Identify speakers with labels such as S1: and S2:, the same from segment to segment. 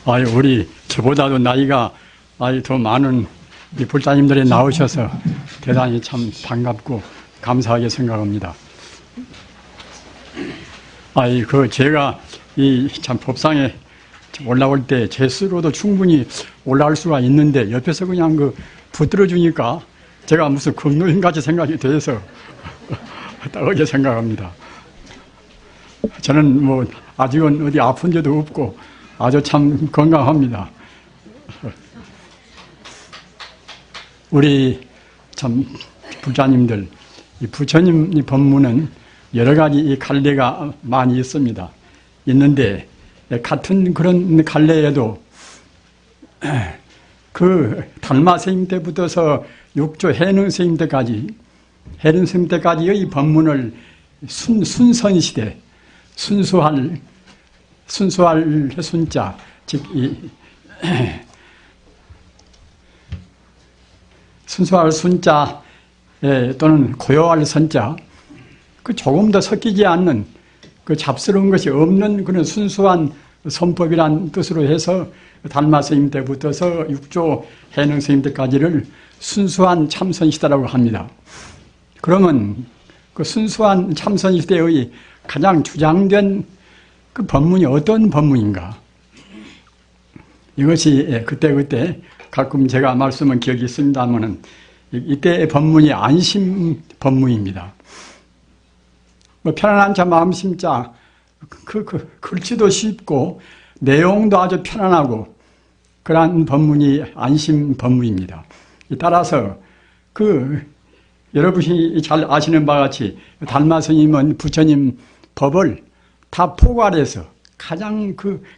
S1: 우리 저보다도 나이가 더 많은 이 불자님들이 나오셔서 대단히 참 반갑고 감사하게 생각합니다. 제가 이 참 법상에 올라올 때 제 스스로도 충분히 올라올 수가 있는데 옆에서 그냥 붙들어 주니까 제가 무슨 금노인같이 생각이 돼서 따르게 생각합니다. 저는 뭐 아직은 어디 아픈 데도 없고 아주 참 건강합니다. 우리 참 불자님들, 이 부처님 이 법문은 여러 가지 이 갈래가 많이 있습니다. 있는데 같은 그런 갈래에도 그 달마 스님 때부터서 육조 해능 스님 때까지의 법문을 순선시대, 순수할 순자, 즉 순수할 순자 또는 고요할 선자, 그 조금 더 섞이지 않는 그 잡스러운 것이 없는 그런 순수한 선법이란 뜻으로 해서 달마 스님 때부터서 육조 해능 스님 때까지를 순수한 참선시대라고 합니다. 그러면 그 순수한 참선시대의 가장 주장된 그 법문이 어떤 법문인가? 이것이 그때 가끔 제가 말씀은 기억이 있습니다만은 이때의 법문이 안심 법문입니다. 편안한 자 마음 심자, 글씨도 쉽고 내용도 아주 편안하고 그러한 법문이 안심 법문입니다. 따라서 여러분이 잘 아시는 바와 같이 달마 스님은 부처님 법을 다 포괄해서 가장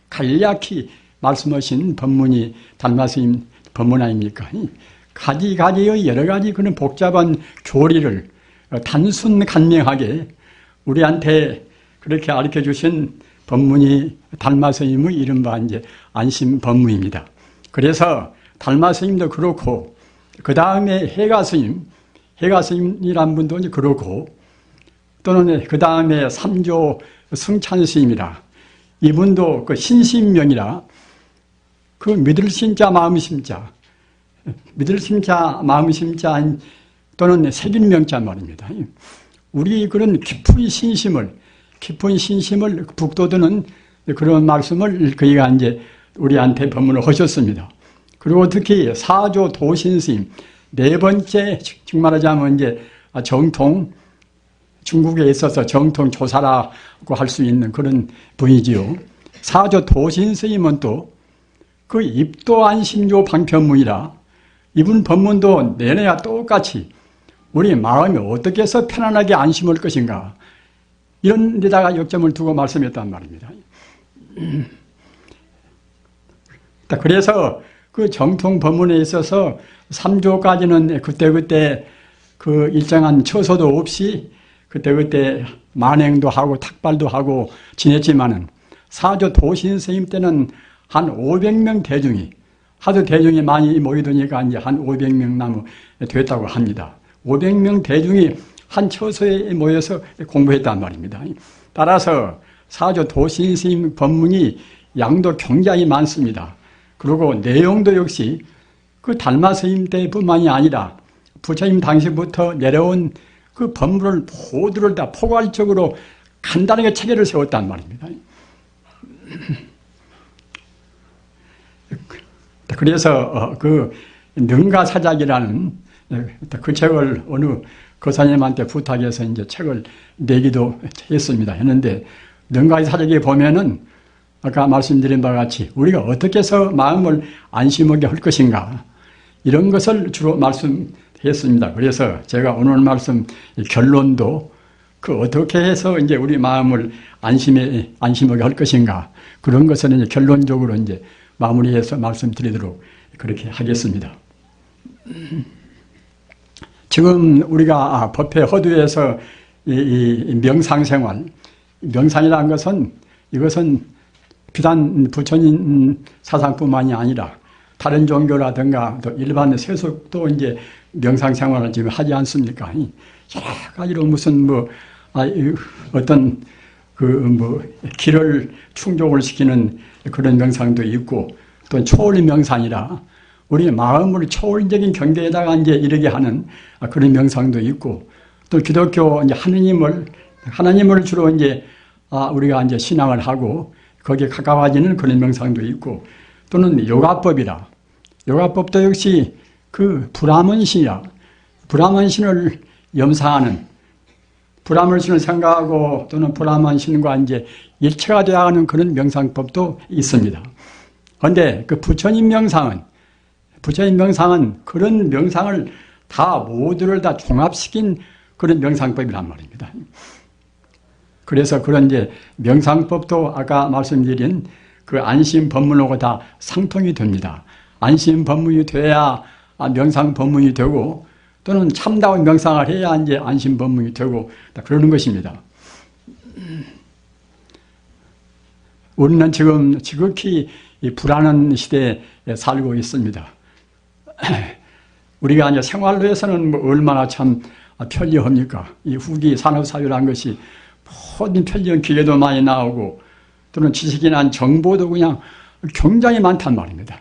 S1: 간략히 말씀하신 법문이 달마 스님 법문 아닙니까? 가지가지의 여러 가지 그런 복잡한 교리를 단순 간명하게 우리한테 그렇게 가르쳐 주신 법문이 달마 스님의 이른바 이제 안심 법문입니다. 그래서 달마 스님도 그렇고 그 다음에 해가 스님이란 분도 이제 그렇고 또는 그 다음에 삼조 승찬 스님이라 이분도 그 신심명이라 그 믿을 심자 마음 심자, 믿을 심자 마음 심자 또는 새길 명자 말입니다. 우리 그런 깊은 신심을 북돋우는 그런 말씀을 그이가 이제 우리한테 법문을 하셨습니다. 그리고 특히 사조 도신 스님, 네 번째, 즉 말하자면 이제 정통, 중국에 있어서 정통 조사라고 할 수 있는 그런 분이지요. 사조 도신 스님은 또 그 입도안심조 방편문이라 이분 법문도 내내야 똑같이 우리 마음이 어떻게 해서 편안하게 안심할 것인가 이런 데다가 역점을 두고 말씀했단 말입니다. 그래서 그 정통 법문에 있어서 3조까지는 그때 그 일정한 처소도 없이 그때 만행도 하고 탁발도 하고 지냈지만은 4조 도신 스님 때는 한 500명 대중이 하도 대중이 많이 모이더니까 이제 한 500명 나무 됐다고 합니다. 500명 대중이 한 처소에 모여서 공부했단 말입니다. 따라서 4조 도신 스님 법문이 양도 굉장히 많습니다. 그리고 내용도 역시 그 달마 스님 때뿐만이 아니라 부처님 당시부터 내려온 그 법문을 모두를 다 포괄적으로 간단하게 체계를 세웠단 말입니다. 그래서 그 능가사작이라는 그 책을 어느 거사님한테 부탁해서 이제 책을 내기도 했는데 능가사작에 보면은 아까 말씀드린 바와 같이 우리가 어떻게 해서 마음을 안심하게 할 것인가 이런 것을 주로 말씀했습니다. 그래서 제가 오늘 말씀 결론도 어떻게 해서 이제 우리 마음을 안심하게 할 것인가 그런 것을 이제 결론적으로 이제 마무리해서 말씀드리도록 그렇게 하겠습니다. 지금 우리가 법회 허두에서 이 명상생활, 명상이라는 것은 이것은 비단 부처님 사상뿐만이 아니라 다른 종교라든가 또 일반 세속도 이제 명상생활을 지금 하지 않습니까? 여러 가지로 무슨 어떤 기를 충족을 시키는 그런 명상도 있고, 또 초월 명상이라 우리 마음을 초월적인 경계에다가 이제 이르게 하는 그런 명상도 있고, 또 기독교 이제 하나님을 주로 이제 우리가 이제 신앙을 하고 거기에 가까워지는 그런 명상도 있고, 또는 요가법이라, 요가법도 역시 그 브라만신이라, 브라만신을 염상하는, 브라만신을 생각하고 또는 브라만신과 이제 일체가 되어 가는 그런 명상법도 있습니다. 그런데 그 부처님 명상은 그런 명상을 모두를 다 종합시킨 그런 명상법이란 말입니다. 그래서 그런 이제 명상법도 아까 말씀드린 그 안심 법문하고 다 상통이 됩니다. 안심 법문이 돼야 명상 법문이 되고, 또는 참다운 명상을 해야 이제 안심 법문이 되고, 그러는 것입니다. 우리는 지금 지극히 불안한 시대에 살고 있습니다. 우리가 이제 생활로 해서는 얼마나 참 편리합니까? 이 후기 산업사회라는 것이 모든 편리한 기계도 많이 나오고, 또는 지식이나 정보도 그냥 굉장히 많단 말입니다.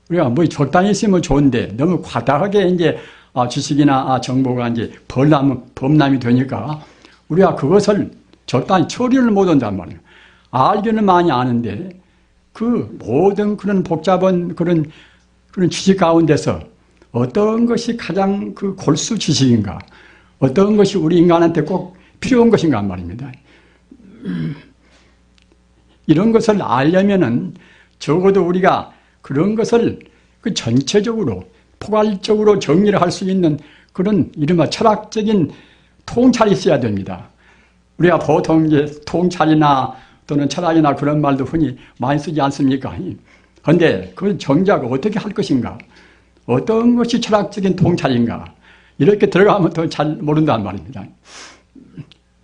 S1: 우리가 적당히 있으면 좋은데, 너무 과다하게 이제 지식이나 정보가 이제 범람이 되니까 우리가 그것을 적당히 처리를 못 한단 말이에요. 알기는 많이 아는데, 그 모든 그런 복잡한 그런 지식 가운데서 어떤 것이 가장 그 골수 지식인가, 어떤 것이 우리 인간한테 꼭 필요한 것인가 말입니다. 이런 것을 알려면은 적어도 우리가 그런 것을 그 전체적으로 포괄적으로 정리를 할 수 있는 그런 이른바 철학적인 통찰이 있어야 됩니다. 우리가 보통 이제 통찰이나 또는 철학이나 그런 말도 흔히 많이 쓰지 않습니까? 그런데 그 정작 어떻게 할 것인가? 어떤 것이 철학적인 통찰인가? 이렇게 들어가면 더 잘 모른단 말입니다.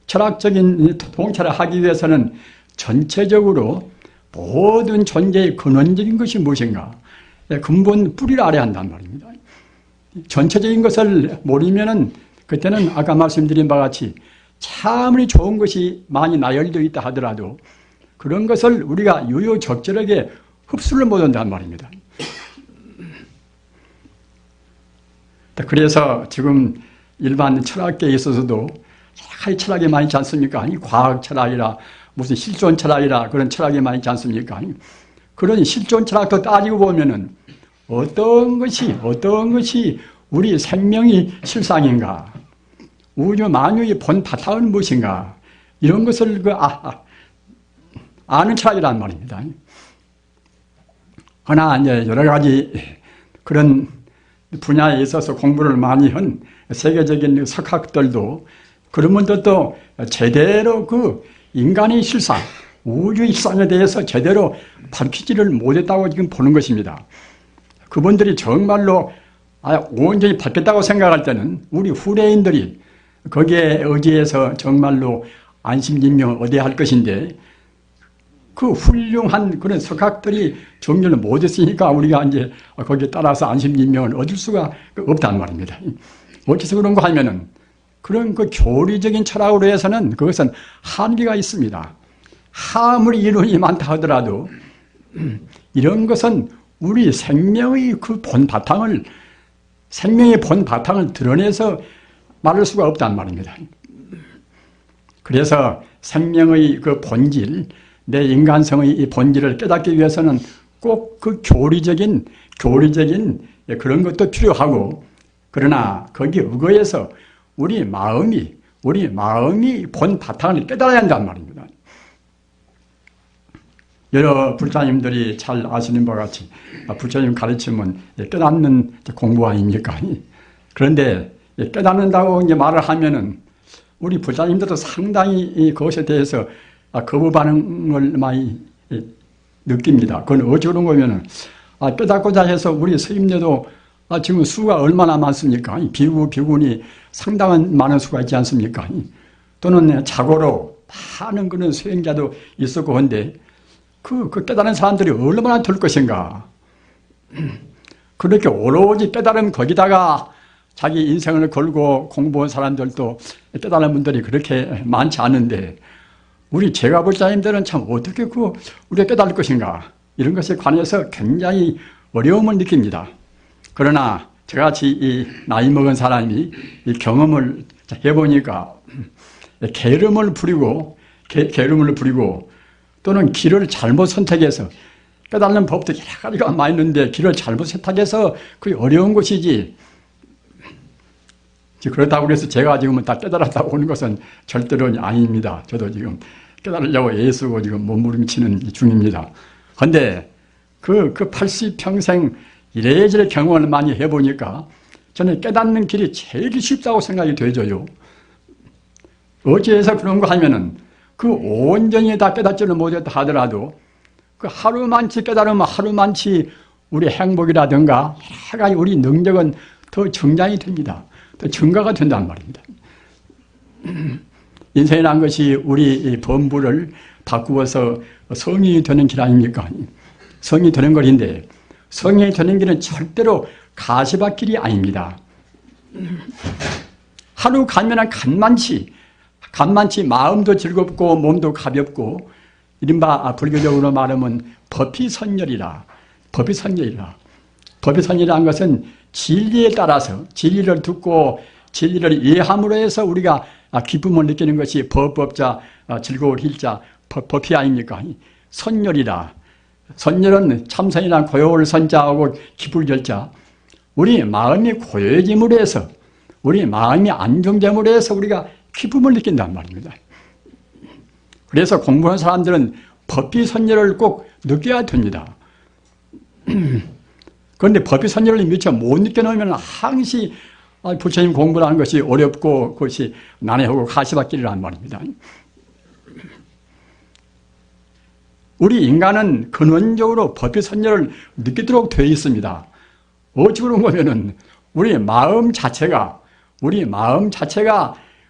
S1: 철학적인 통찰을 하기 위해서는 전체적으로 모든 존재의 근원적인 것이 무엇인가? 근본 뿌리를 알아야 한단 말입니다. 전체적인 것을 모르면은 그때는 아까 말씀드린 바와 같이 참으로 좋은 것이 많이 나열되어 있다 하더라도 그런 것을 우리가 유유적절하게 흡수를 못한단 말입니다. 그래서 지금 일반 철학계에 있어서도 철학이 많이 있지 않습니까? 과학 철학이라 무슨 실존 철학이라 그런 철학이 많이 있지 않습니까? 그런 실존 철학도 따지고 보면은 어떤 것이 우리 생명이 실상인가? 우주 만유의 본 바탕은 무엇인가? 이런 것을 아는 철학이란 말입니다. 그러나 이제 여러 가지 그런 분야에 있어서 공부를 많이 한 세계적인 석학들도 그런 분들도 제대로 그 인간의 실상, 우주의 실상에 대해서 제대로 밝히지를 못했다고 지금 보는 것입니다. 그분들이 정말로 온전히 밝혔다고 생각할 때는 우리 후대인들이 거기에 의지해서 정말로 안심진명을 얻어야 할 것인데 그 훌륭한 그런 석학들이 정리를 못했으니까 우리가 이제 거기에 따라서 안심진명을 얻을 수가 없단 말입니다. 어째서 그런가 하면은 그런 그 교리적인 철학으로 해서는 그것은 한계가 있습니다. 아무리 이론이 많다 하더라도 이런 것은 우리 생명의 그 생명의 본 바탕을 드러내서 말할 수가 없단 말입니다. 그래서 생명의 그 본질, 내 인간성의 이 본질을 깨닫기 위해서는 꼭 그 교리적인 그런 것도 필요하고, 그러나 거기에 의거해서 우리 마음이 본 바탕을 깨달아야 한단 말입니다. 여러 불자님들이 잘 아시는 바와 같이 불자님 가르침은 깨닫는 공부 아닙니까? 그런데 깨닫는다고 이제 말을 하면은 우리 불자님들도 상당히 그것에 대해서 거부 반응을 많이 느낍니다. 그건 어찌 그런 거면은 깨닫고자 해서 우리 스님들도 지금 수가 얼마나 많습니까? 비군이 상당한 많은 수가 있지 않습니까? 또는 자고로 많은 그런 수행자도 있었고 한데 그 깨달은 사람들이 얼마나 될 것인가? 그렇게 오로지 깨달은 거기다가 자기 인생을 걸고 공부한 사람들도 깨달은 분들이 그렇게 많지 않은데 우리 제가불자님들은 참 어떻게 우리가 깨달을 것인가, 이런 것에 관해서 굉장히 어려움을 느낍니다. 그러나 저같이 이 나이 먹은 사람이 이 경험을 해보니까 게으름을 부리고 또는 길을 잘못 선택해서, 깨달는 법도 여러 가지가 많이 있는데 길을 잘못 선택해서 그게 어려운 것이지, 그렇다고 해서 제가 지금은 다 깨달았다고 하는 것은 절대로 아닙니다. 저도 지금 깨달으려고 애쓰고 지금 몸부림치는 중입니다. 그런데 그 80평생 이래저래 경험을 많이 해보니까 저는 깨닫는 길이 제일 쉽다고 생각이 되죠요. 어찌해서 그런 거 하면은 그 온전히 다 깨닫지를 못했다 하더라도 그 하루만치 깨달으면 하루만치 우리 행복이라든가 여러 가지 우리 능력은 더 정장이 됩니다. 더 증가가 된단 말입니다. 인생이라는 것이 우리 범부를 바꾸어서 성이 되는 길 아닙니까? 성이 되는 거리인데, 성이 되는 길은 절대로 가시밭길이 아닙니다. 하루 가면은 간만치 마음도 즐겁고 몸도 가볍고, 이른바 불교적으로 말하면 법희선열이라. 법희선열이라는 것은 진리에 따라서, 진리를 듣고 진리를 이해함으로 해서 우리가 기쁨을 느끼는 것이 법자, 즐거울 hil자, 법희 아닙니까? 선열이라. 선열은 참선이란 고요를 선자하고 기쁠 열자. 우리 마음이 고요해짐으로 해서, 우리 마음이 안정됨으로 해서 우리가 기쁨을 느낀단 말입니다. 그래서 공부하는 사람들은 법비 선열을 꼭 느껴야 됩니다. 그런데 법비 선열을 미처 못 느껴놓으면 항시 부처님 공부라는 것이 어렵고 그것이 난해하고 가시밭길이란 말입니다. 우리 인간은 근원적으로 법비 선열을 느끼도록 되어 있습니다. 어찌 그런 거면은 우리 마음 자체가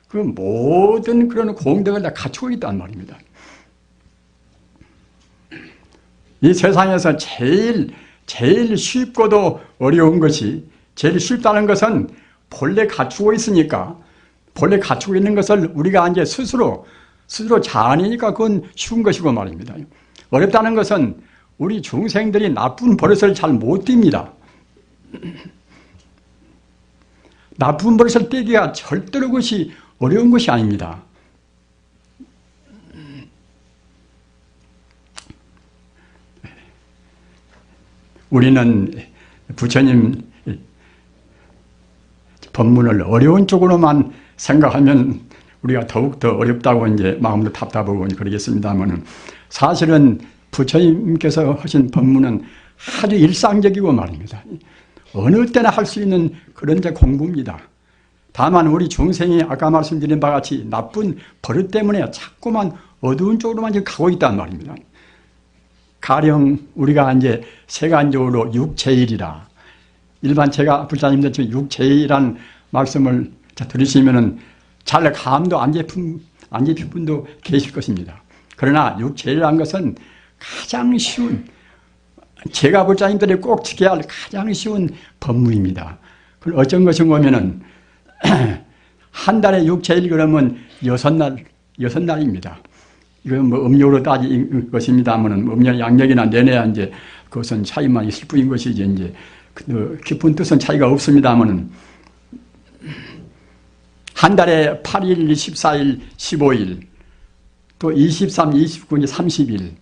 S1: 그 모든 그런 공덕을 다 갖추고 있단 말입니다. 이 세상에서 제일 쉽고도 어려운 것이, 제일 쉽다는 것은 본래 갖추고 있으니까, 본래 갖추고 있는 것을 우리가 이제 스스로 자아내니까 그건 쉬운 것이고 말입니다. 어렵다는 것은 우리 중생들이 나쁜 버릇을 잘 못 띱니다. 나쁜 버릇을 떼기가 절대로 그것이 어려운 것이 아닙니다. 우리는 부처님 법문을 어려운 쪽으로만 생각하면 우리가 더욱더 어렵다고 이제 마음도 답답하고 그러겠습니다만, 사실은 부처님께서 하신 법문은 아주 일상적이고 말입니다. 어느 때나 할 수 있는 그런 공부입니다. 다만 우리 중생이 아까 말씀드린 바와 같이 나쁜 버릇 때문에 자꾸만 어두운 쪽으로만 지금 가고 있단 말입니다. 가령 우리가 이제 세간적으로 육제일이라, 일반 제가 불자님들 지금 육제일이라는 말씀을 들으시면은 잘 감도 안 잡힌 분도 계실 것입니다. 그러나 육제일이라는 것은 가장 쉬운, 제가 불자님들이 꼭 지켜야 할 가장 쉬운 법문입니다. 그럼 어쩐 것인가 하면은 한 달에 육제일 그러면 6날입니다. 이건 뭐 음력으로 따진 것입니다만은 음력 양력이나 내내야 이제 그것은 차이만 있을 뿐인 것이지 이제 깊은 뜻은 차이가 없습니다만은 한 달에 8일, 14일, 15일, 또 23, 29, 30일,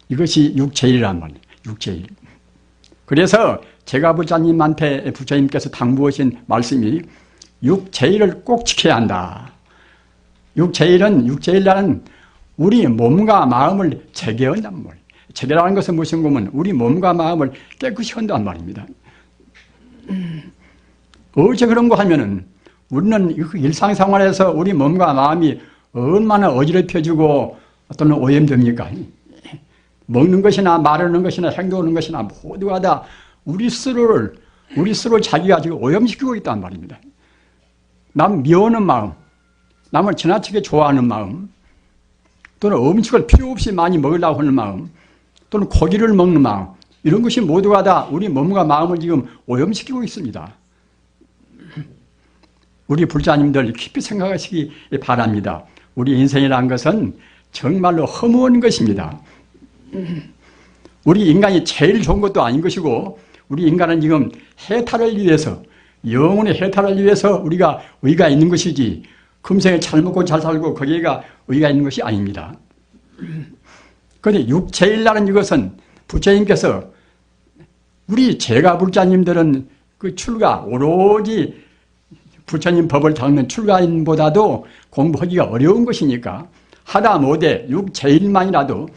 S1: 이것이 육제일이란 말이에요. 육제일. 그래서 제가 부처님한테 부처님께서 당부하신 말씀이 육제일을 꼭 지켜야 한다. 육제일이라는 우리 몸과 마음을 제게한단 말이에요. 제게라는 것은 무슨 거면 우리 몸과 마음을 깨끗이 한단 말입니다. 어째 그런 거 하면은 우리는 일상생활에서 우리 몸과 마음이 얼마나 어지럽혀지고 또는 오염됩니까? 먹는 것이나 말하는 것이나 행동하는 것이나 모두가 다 우리 스스로 자기가 지금 오염시키고 있단 말입니다. 남 미워하는 마음, 남을 지나치게 좋아하는 마음, 또는 음식을 필요 없이 많이 먹으려고 하는 마음, 또는 고기를 먹는 마음, 이런 것이 모두가 다 우리 몸과 마음을 지금 오염시키고 있습니다. 우리 불자님들 깊이 생각하시기 바랍니다. 우리 인생이라는 것은 정말로 허무한 것입니다. 우리 인간이 제일 좋은 것도 아닌 것이고 우리 인간은 지금 해탈을 위해서 영혼의 해탈을 위해서 우리가 의가 있는 것이지 금생에 잘 먹고 잘 살고 거기가 의가 있는 것이 아닙니다. 그런데 육체일라는 이것은 부처님께서 우리 제가불자님들은 그 출가 오로지 부처님 법을 닦는 출가인보다도 공부하기가 어려운 것이니까 하다못해 육제일만이라도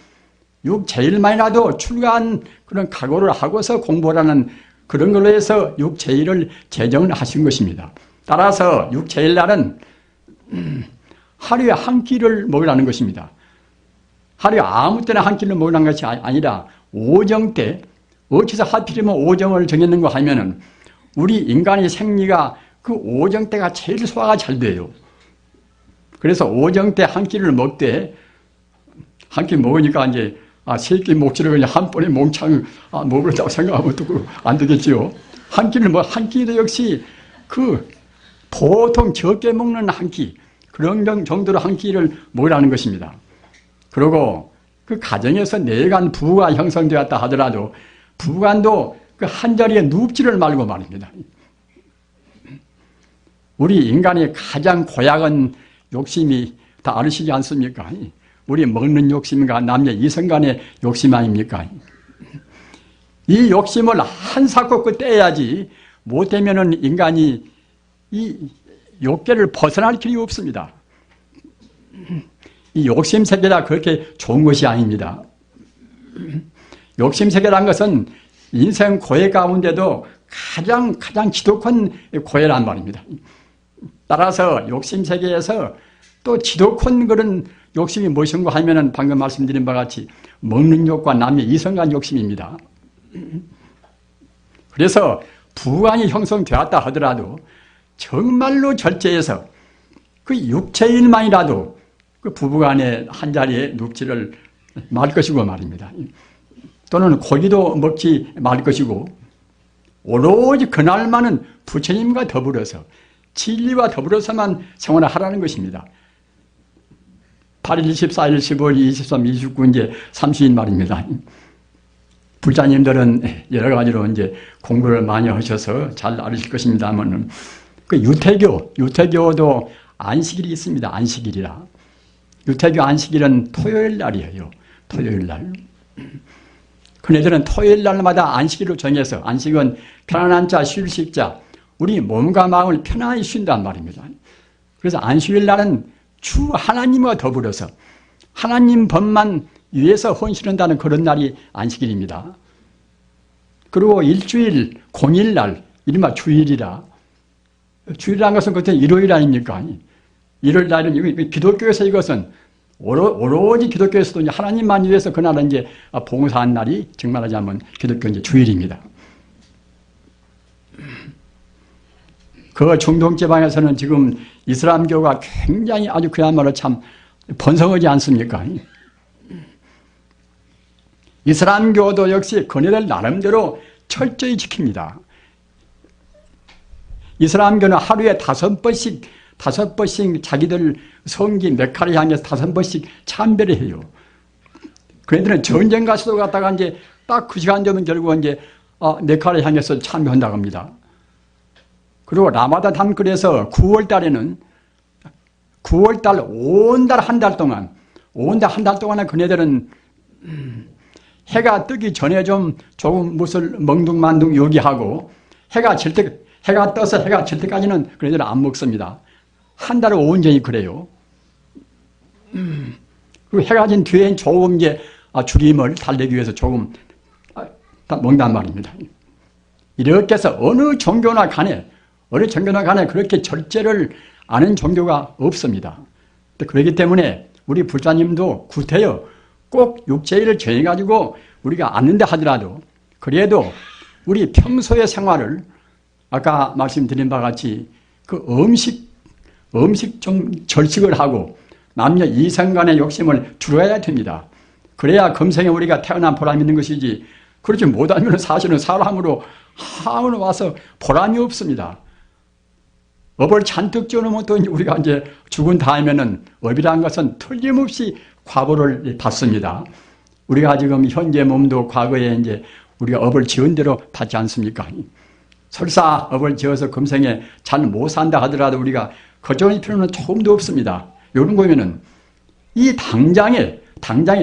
S1: 출가한 그런 각오를 하고서 공부하라는 그런 걸로 해서 육제일을 제정을 하신 것입니다. 따라서 육제일날은 하루에 한 끼를 먹으라는 것입니다. 하루에 아무 때나 한 끼를 먹으라는 것이 아니라 오정 때, 어디서 하필이면 오정을 정했는가 하면은 우리 인간의 생리가 그 오정 때가 제일 소화가 잘 돼요. 그래서 오정 때 한 끼를 먹되 한 끼 먹으니까 이제 세 끼 먹지를 그냥 한 번에 몽창 먹으려고 생각하면 또 안 되겠지요. 한 끼도 역시 그 보통 적게 먹는 한 끼, 그런 정도로 한 끼를 먹으라는 것입니다. 그리고 그 가정에서 내간 부가 형성되었다 하더라도 부관도 그 한 자리에 눕지를 말고 말입니다. 우리 인간의 가장 고약한 욕심이 다 아시지 않습니까? 우리 먹는 욕심과 남녀 이성간의 욕심 아닙니까? 이 욕심을 한사코 떼야지 못되면은 인간이 이 욕계를 벗어날 길이 없습니다. 이 욕심 세계라 그렇게 좋은 것이 아닙니다. 욕심 세계란 것은 인생 고해 가운데도 가장 지독한 고해란 말입니다. 따라서 욕심 세계에서 또 지독한 그런 욕심이 무엇인가 하면은 방금 말씀드린 바와 같이 먹는 욕과 남녀 이성간 욕심입니다. 그래서 부관이 형성되었다 하더라도 정말로 절제해서 그 육체일만이라도 그 부부간의 한 자리에 눕지를 말 것이고 말입니다. 또는 고기도 먹지 말 것이고 오로지 그날만은 부처님과 더불어서 진리와 더불어서만 생활을 하라는 것입니다. 8일, 14일, 15일, 23, 29, 이제 30일 말입니다. 불자님들은 여러 가지로 이제 공부를 많이 하셔서 잘 알으실 것입니다만, 그 유태교도 안식일이 있습니다. 안식일이라. 유태교 안식일은 토요일 날이에요. 토요일 날. 그네들은 토요일 날마다 안식일로 정해서, 안식은 편안한 자, 쉴 식자, 우리 몸과 마음을 편안히 쉰단 말입니다. 그래서 안식일 날은 주 하나님과 더불어서 하나님 법만 위해서 헌신한다는 그런 날이 안식일입니다. 그리고 일주일, 공일날, 이른바 주일이라. 주일이라는 것은 그때 일요일 아닙니까? 일요일 날은 기독교에서 이것은 오로지 기독교에서도 이제 하나님만 위해서 그날은 이제 봉사한 날이 정말 하자면 기독교 이제 주일입니다. 그 중동 지방에서는 지금 이슬람교가 굉장히 아주 그야말로 참 번성하지 않습니까? 이슬람교도 역시 그네들 나름대로 철저히 지킵니다. 이슬람교는 하루에 5번씩 자기들 성지 메카를 향해서 5번씩 참배를 해요. 그네들은 전쟁 가서도 갔다가 이제 딱 그 시간 되면 결국 이제 메카를 향해서 참배한다고 합니다. 그리고 라마단 단글에서 9월 달에는 9월 달 온 달 한 달 동안 그네들은 해가 뜨기 전에 조금 무엇을 멍둥만둥 요기하고 해가 떠서 해가 질 때까지는 그네들은 안 먹습니다. 한 달 온전히 그래요. 그리고 해가 진 뒤엔 조금 이제 주림을 달래기 위해서 조금 먹는단 말입니다. 이렇게 해서 어느 종교나 간에 그렇게 절제를 아는 종교가 없습니다. 그렇기 때문에 우리 불자님도 구태여 꼭 육체일을 정해가지고 우리가 아는데 하더라도 그래도 우리 평소의 생활을 아까 말씀드린 바와 같이 그 음식 좀 절식을 하고 남녀 이성 간의 욕심을 줄여야 됩니다. 그래야 금생에 우리가 태어난 보람이 있는 것이지 그렇지 못하면 사실은 사람으로 와서 보람이 없습니다. 업을 잔뜩 지어놓으면 또 우리가 이제 죽은 다음에는 업이라는 것은 틀림없이 과보를 받습니다. 우리가 지금 현재 몸도 과거에 이제 우리가 업을 지은 대로 받지 않습니까? 설사 업을 지어서 금생에 잘 못 산다 하더라도 우리가 걱정할 필요는 조금도 없습니다. 이런 거면은 이 당장에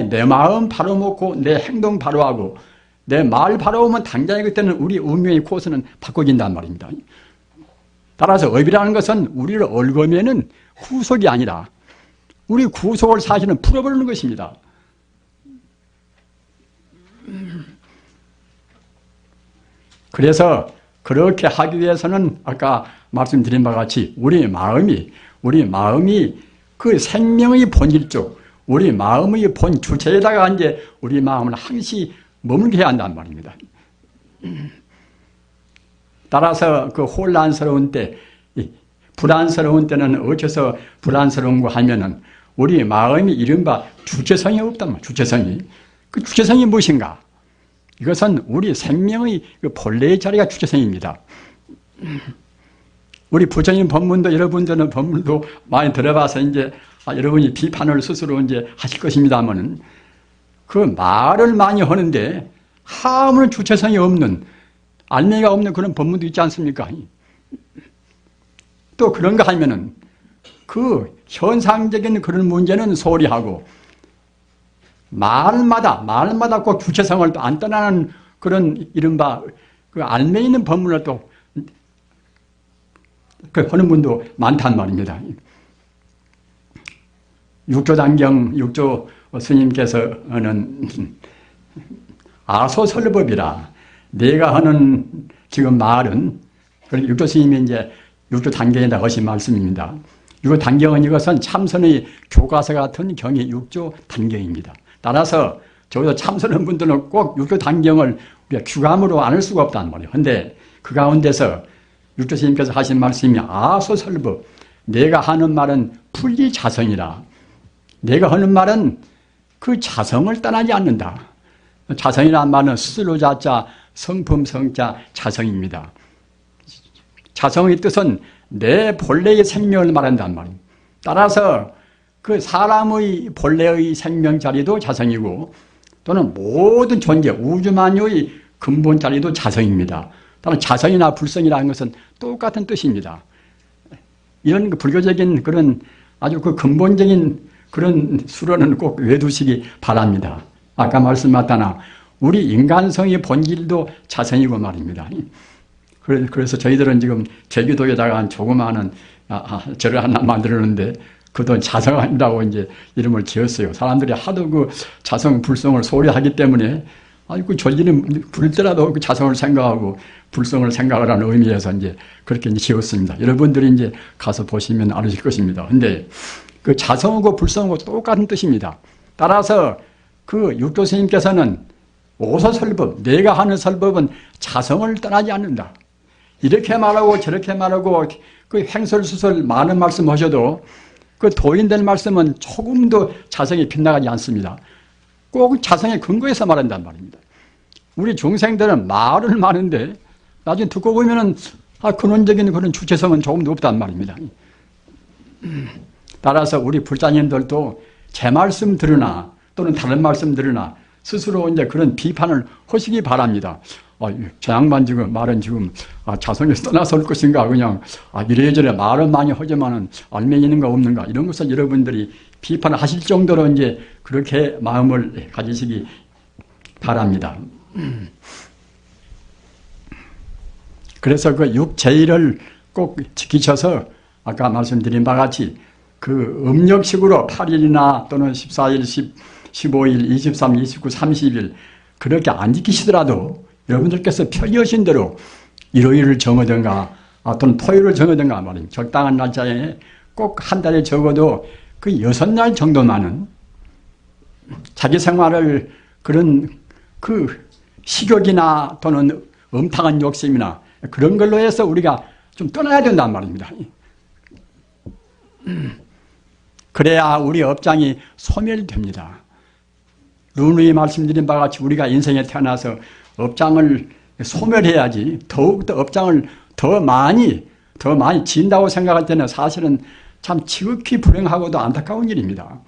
S1: 내 마음 바로 먹고 내 행동 바로 하고 내 말 바로 오면 당장에 그때는 우리 운명의 코스는 바꿔진단 말입니다. 따라서 업이라는 것은 우리를 얽으면은 후속이 아니라 우리 구속을 사실은 풀어버리는 것입니다. 그래서 그렇게 하기 위해서는 아까 말씀드린 바와 같이 우리 마음이 그 생명의 본질적 우리 마음의 본 주체에다가 이제 우리 마음을 항시 머물게 해야 한단 말입니다. 따라서 그 혼란스러운 때, 불안스러운 때는 어째서 불안스러운가 하면은 우리 마음이 이른바 주체성이 없단 말이에요. 주체성이. 그 주체성이 무엇인가? 이것은 우리 생명의 그 본래의 자리가 주체성입니다. 우리 부처님 법문도 여러분들은 법문도 많이 들어봐서 이제 여러분이 비판을 스스로 이제 하실 것입니다만은 그 말을 많이 하는데 아무런 주체성이 없는 알맹이가 없는 그런 법문도 있지 않습니까? 또 그런가 하면은 그 현상적인 그런 문제는 소리하고 말마다 꼭 주체성을 또 안 떠나는 그런 이른바 그 알맹이 있는 법문을 또 하는 분도 많단 말입니다. 육조단경 육조 스님께서는 아소설법이라 내가 하는 지금 말은 육조 스님이 이제 육조 단경에다 하신 말씀입니다. 육조 단경은 이것은 참선의 교과서 같은 경이 육조 단경입니다. 따라서 저기서 참선하는 분들은 꼭 육조 단경을 우리가 규감으로 안을 수가 없단 말이에요. 그런데 그 가운데서 육조 스님께서 하신 말씀이 아소설법 내가 하는 말은 풀리자성이라 내가 하는 말은 그 자성을 떠나지 않는다. 자성이라는 말은 스스로 자자 성품 성자 자성입니다. 자성의 뜻은 내 본래의 생명을 말한단 말입니다. 따라서 그 사람의 본래의 생명 자리도 자성이고 또는 모든 존재 우주만유의 근본 자리도 자성입니다. 따라서 자성이나 불성이라는 것은 똑같은 뜻입니다. 이런 불교적인 그런 아주 그 근본적인 그런 수로는 꼭 외두시기 바랍니다. 아까 말씀하셨다나 우리 인간성의 본질도 자성이고 말입니다. 그래서 저희들은 지금 제주도에다가 조그마한 절을 하나 만들었는데 그도 자성이라고 이제 이름을 지었어요. 사람들이 하도 그 자성 불성을 소리하기 때문에 그 절기는 부를 때라도 그 자성을 생각하고 불성을 생각을 하는 의미에서 이제 그렇게 이제 지었습니다. 여러분들이 이제 가서 보시면 알으실 것입니다. 근데 그 자성하고 불성하고 똑같은 뜻입니다. 따라서 그 육조 스님께서는 오소설법, 내가 하는 설법은 자성을 떠나지 않는다. 이렇게 말하고 저렇게 말하고 그 횡설수설 많은 말씀 하셔도 그 도인될 말씀은 조금도 자성이 빗나가지 않습니다. 꼭 자성의 근거에서 말한단 말입니다. 우리 중생들은 말을 많은데 나중에 듣고 보면은 근원적인 그런 주체성은 조금도 없단 말입니다. 따라서 우리 불자님들도 제 말씀 들으나 또는 다른 말씀 들으나 스스로 이제 그런 비판을 하시기 바랍니다. 저 양반 지금 말은 지금 자성에서 떠나서 올 것인가 그냥 이래저래 말은 많이 하지만은 알맹이 있는가 없는가 이런 것을 여러분들이 비판을 하실 정도로 이제 그렇게 마음을 가지시기 바랍니다. 그래서 그 육제일을 꼭 지키셔서 아까 말씀드린 바와 같이 그 음력식으로 8일이나 또는 14일, 15일, 23, 29, 30일 그렇게 안 지키시더라도 여러분들께서 편리하신 대로 일요일을 정하든가 또는 토요일을 정하든가 말입니다. 적당한 날짜에 꼭 한 달에 적어도 그 6날 정도만은 자기 생활을 그런 그 식욕이나 또는 음탕한 욕심이나 그런 걸로 해서 우리가 좀 떠나야 된단 말입니다. 그래야 우리 업장이 소멸됩니다. 누누이 말씀드린 바와 같이 우리가 인생에 태어나서 업장을 소멸해야지 더욱더 업장을 더 많이 지은다고 생각할 때는 사실은 참 지극히 불행하고도 안타까운 일입니다.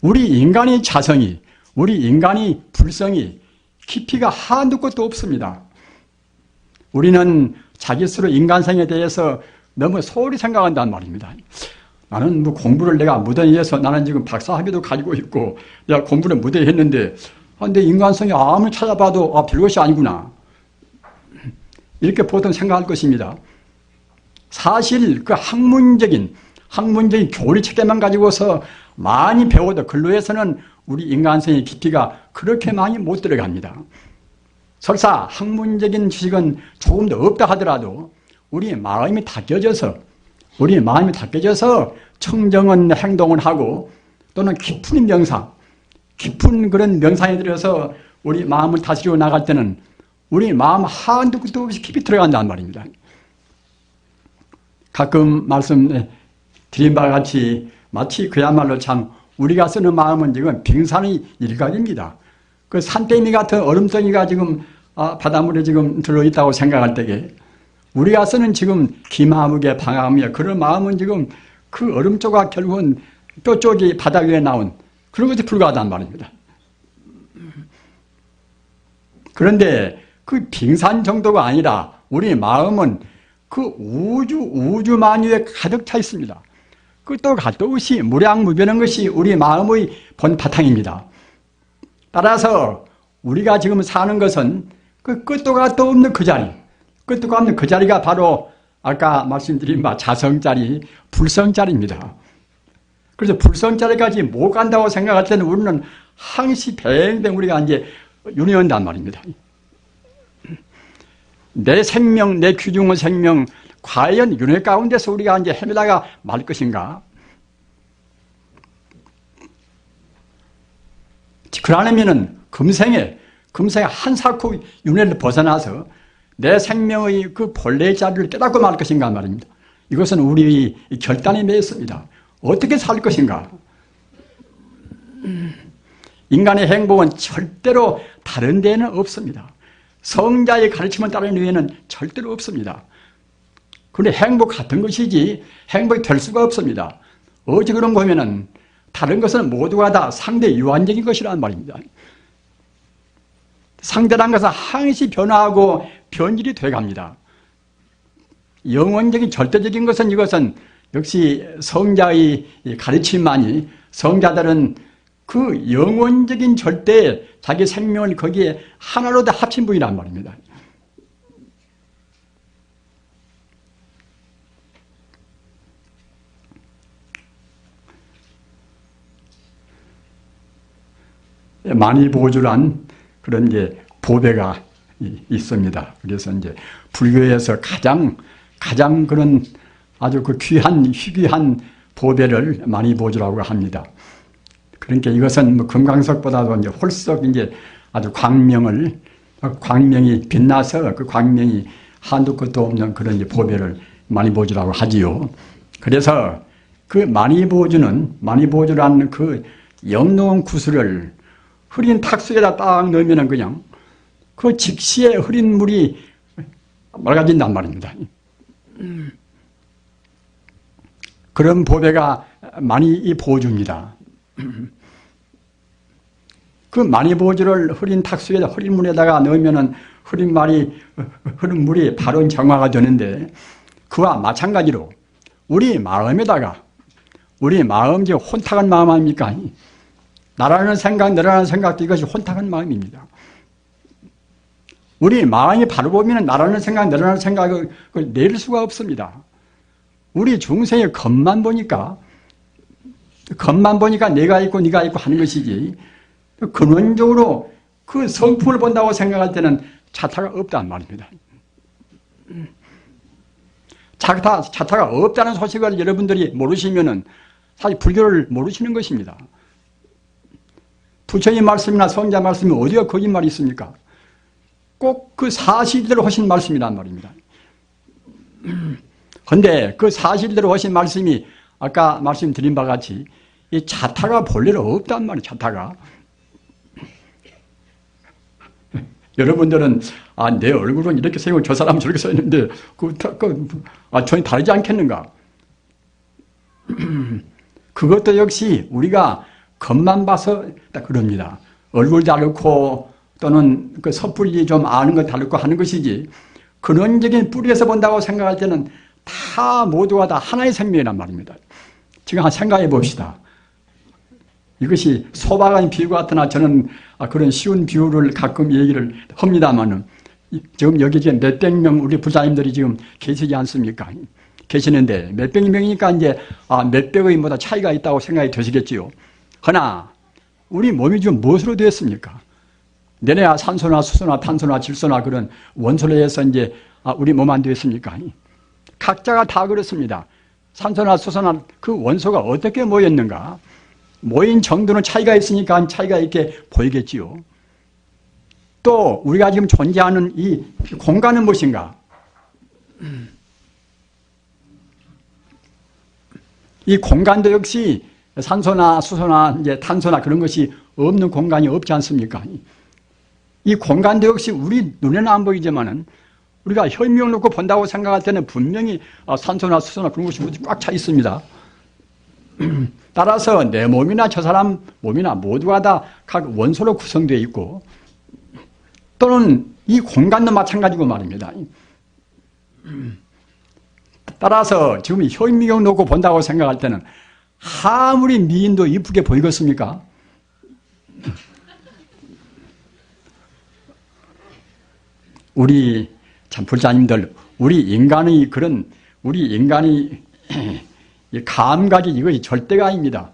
S1: 우리 인간의 자성이, 우리 인간의 불성이 깊이가 한두 곳도 없습니다. 우리는 자기 스스로 인간성에 대해서 너무 소홀히 생각한단 말입니다. 나는 뭐 공부를 내가 무던히 해서 나는 지금 박사 학위도 가지고 있고 내가 공부를 무던히 했는데 내 인간성이 아무리 찾아봐도 별것이 아니구나. 이렇게 보통 생각할 것입니다. 사실 그 학문적인 교리 체계만 가지고서 많이 배워도 근로에서는 우리 인간성의 깊이가 그렇게 많이 못 들어갑니다. 설사 학문적인 지식은 조금 더 없다 하더라도 우리 마음이 닦여져서 청정한 행동을 하고 또는 깊은 명상, 깊은 그런 명상에 들어서 우리 마음을 다스리고 나갈 때는 우리 마음 한두 끝도 없이 깊이 들어간단 말입니다. 가끔 말씀 드린 바와 같이 마치 그야말로 참 우리가 쓰는 마음은 지금 빙산의 일각입니다. 그 산더미 같은 얼음덩이가 지금 바닷물에 지금 들어있다고 생각할 때에 우리가 쓰는 지금 기마무게 방아무게 그런 마음은 지금 그 얼음 조각 결국은 뼈 쪽이 바닥 위에 나온 그런 것에 불과하단 말입니다. 그런데 그 빙산 정도가 아니라 우리 마음은 그 우주 만유에 가득 차 있습니다. 끝도 갓도 없이 무량무변한 것이 우리 마음의 본 바탕입니다. 따라서 우리가 지금 사는 것은 그 끝도 갓도 없는 그 자리, 끝도 없는 그 자리가 바로 아까 말씀드린 바 자성자리, 불성자리입니다. 그래서 불성자리까지 못 간다고 생각할 때는 우리는 항시 뱅뱅 우리가 이제 윤회한단 말입니다. 내 생명, 내 귀중한 생명, 과연 윤회 가운데서 우리가 이제 헤매다가 말 것인가? 그러려면은 금생에 한사코 윤회를 벗어나서 내 생명의 그 본래의 자리를 깨닫고 말 것인가 말입니다. 이것은 우리 결단에 매여 있습니다. 어떻게 살 것인가? 인간의 행복은 절대로 다른 데는 없습니다. 성자의 가르침을 따르는 외에는 절대로 없습니다. 그런데 행복 같은 것이지 행복이 될 수가 없습니다. 어찌 그런 거면은 다른 것은 모두가 다 상대 유한적인 것이란 말입니다. 상대란 것은 항시 변화하고 변질이 돼갑니다. 영원적인 절대적인 것은 이것은 역시 성자의 가르침만이 성자들은 그 영원적인 절대에 자기 생명을 거기에 하나로 다 합친 분이란 말입니다. 만이보주란 그런 이제 보배가 있습니다. 그래서 이제 불교에서 가장 그런 아주 그 희귀한 보배를 만이보주라고 합니다. 그러니까 이것은 뭐 금강석보다도 이제 홀썩 이제 아주 광명이 빛나서 그 광명이 한두 끝도 없는 그런 이제 보배를 만이보주라고 하지요. 그래서 그 만이보주라는 그 영롱한 구슬을 흐린 탁 속에다 딱 넣으면은 그냥 그 즉시에 흐린 물이 맑아진단 말입니다. 그런 보배가 만이보주입니다. 그 만이보주를 흐린 탁 속에다 흐린 물에다가 넣으면은 흐린 물이 바로 정화가 되는데 그와 마찬가지로 우리 마음에다가 우리 마음 중 혼탁한 마음 아닙니까? 나라는 생각, 너라는 생각도 이것이 혼탁한 마음입니다. 우리 마음이 바로 보면 나라는 생각, 너라는 생각을 낼 수가 없습니다. 우리 중생의 겉만 보니까 내가 있고 네가 있고 하는 것이지 근원적으로 그 성품을 본다고 생각할 때는 자타가 없단 말입니다. 자타가 없다는 소식을 여러분들이 모르시면은 사실 불교를 모르시는 것입니다. 부처님 말씀이나 성자 말씀이 어디가 거짓말이 있습니까? 꼭 그 사실대로 하신 말씀이란 말입니다. 그런데 그 사실대로 하신 말씀이 아까 말씀드린 바와 같이 이 자타가 본래로 없단 말이에요. 자타가. 여러분들은 내 얼굴은 이렇게 생기고 저 사람은 저렇게 써 있는데 전혀 다르지 않겠는가? 그것도 역시 우리가 겉만 봐서 딱 그럽니다. 얼굴 다르고 또는 그 섣불리 좀 아는 것 다르고 하는 것이지, 근원적인 뿌리에서 본다고 생각할 때는 다 모두가 다 하나의 생명이란 말입니다. 지금 한 생각해 봅시다. 이것이 소박한 비유 같으나 저는 그런 쉬운 비유를 가끔 얘기를 합니다만은, 지금 여기 지금 몇백 명 우리 부자님들이 지금 계시지 않습니까? 계시는데 몇백 명이니까 이제 몇백의 뭐다 차이가 있다고 생각이 되시겠지요. 그러나 우리 몸이 지금 무엇으로 되었습니까? 내내야 산소나 수소나 탄소나 질소나 그런 원소로 해서 이제 우리 몸 안 되었습니까? 각자가 다 그렇습니다. 산소나 수소나 그 원소가 어떻게 모였는가? 모인 정도는 차이가 있으니까 차이가 있게 보이겠지요. 또 우리가 지금 존재하는 이 공간은 무엇인가? 이 공간도 역시 산소나 수소나 이제 탄소나 그런 것이 없는 공간이 없지 않습니까? 이 공간도 역시 우리 눈에는 안 보이지만은 우리가 혈미를 놓고 본다고 생각할 때는 분명히 산소나 수소나 그런 것이 꽉 차 있습니다. 따라서 내 몸이나 저 사람 몸이나 모두가 다 각 원소로 구성되어 있고, 또는 이 공간도 마찬가지고 말입니다. 따라서 지금 혈미경 놓고 본다고 생각할 때는 아무리 미인도 이쁘게 보이겠습니까? 우리 참 불자님들, 우리 인간의 감각이 이것이 절대가 아닙니다.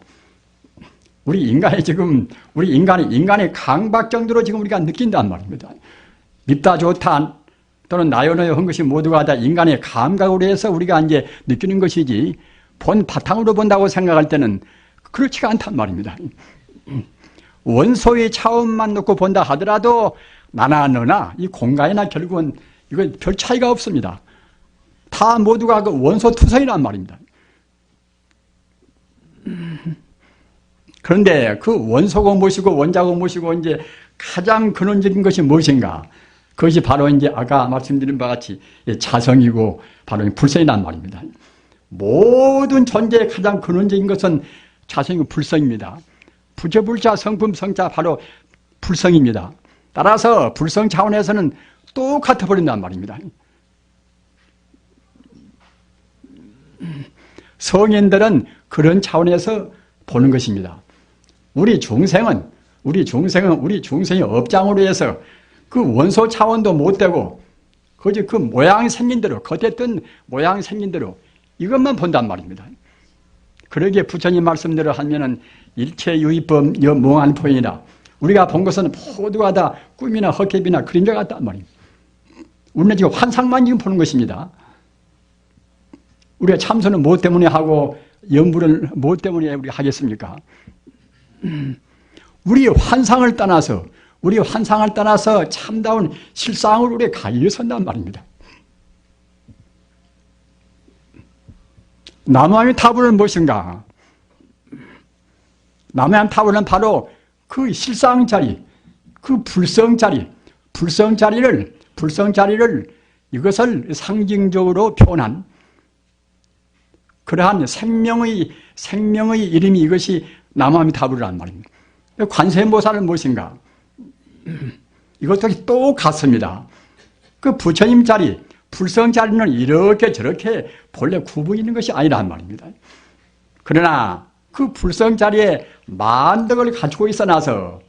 S1: 우리 인간의 감각 정도로 지금 우리가 느낀단 말입니다. 밉다 좋다 또는 나요나요 한 것이 모두가 다 인간의 감각으로 해서 우리가 이제 느끼는 것이지, 본 바탕으로 본다고 생각할 때는 그렇지가 않단 말입니다. 원소의 차원만 놓고 본다 하더라도 나나 너나 이 공간이나 결국은 이거 별 차이가 없습니다. 다 모두가 그 원소 투성이란 말입니다. 그런데 그 원소고 무엇이고 원자고 무엇이고 이제 가장 근원적인 것이 무엇인가? 그것이 바로 이제 아까 말씀드린 바와 같이 자성이고 바로 불성이란 말입니다. 모든 존재의 가장 근원적인 것은 자성이고 불성입니다. 부처불자 성품성자 바로 불성입니다. 따라서 불성 차원에서는 똑같아 버린단 말입니다. 성인들은 그런 차원에서 보는 것입니다. 우리 중생의 업장으로 해서 그 원소 차원도 못 되고 그저 그 모양 생긴 대로 겉에 뜬 모양 생긴 대로 이것만 본단 말입니다. 그러기에 부처님 말씀대로 하면은 일체 유의법 몽환포인이라, 우리가 본 것은 모두가 다 꿈이나 헛개비나 그림자 같단 말입니다. 우리는 지금 환상만 지금 보는 것입니다. 우리가 참선은 무엇 때문에 하고 연부를 무엇 때문에 우리가 하겠습니까? 우리의 환상을 떠나서 참다운 실상으로 우리가 가위에 선단 말입니다. 남아의 타불은 무엇인가? 남아의 타불은 바로 그 실상자리, 그 불성자리를 이것을 상징적으로 표현한 그러한 생명의 이름이 이것이 남아미타불이란 말입니다. 관세음보살은 무엇인가? 이것도 똑같습니다. 그 부처님 자리, 불성 자리는 이렇게 저렇게 본래 구분이 있는 것이 아니란 말입니다. 그러나 그 불성 자리에 만덕을 가지고 있어놔서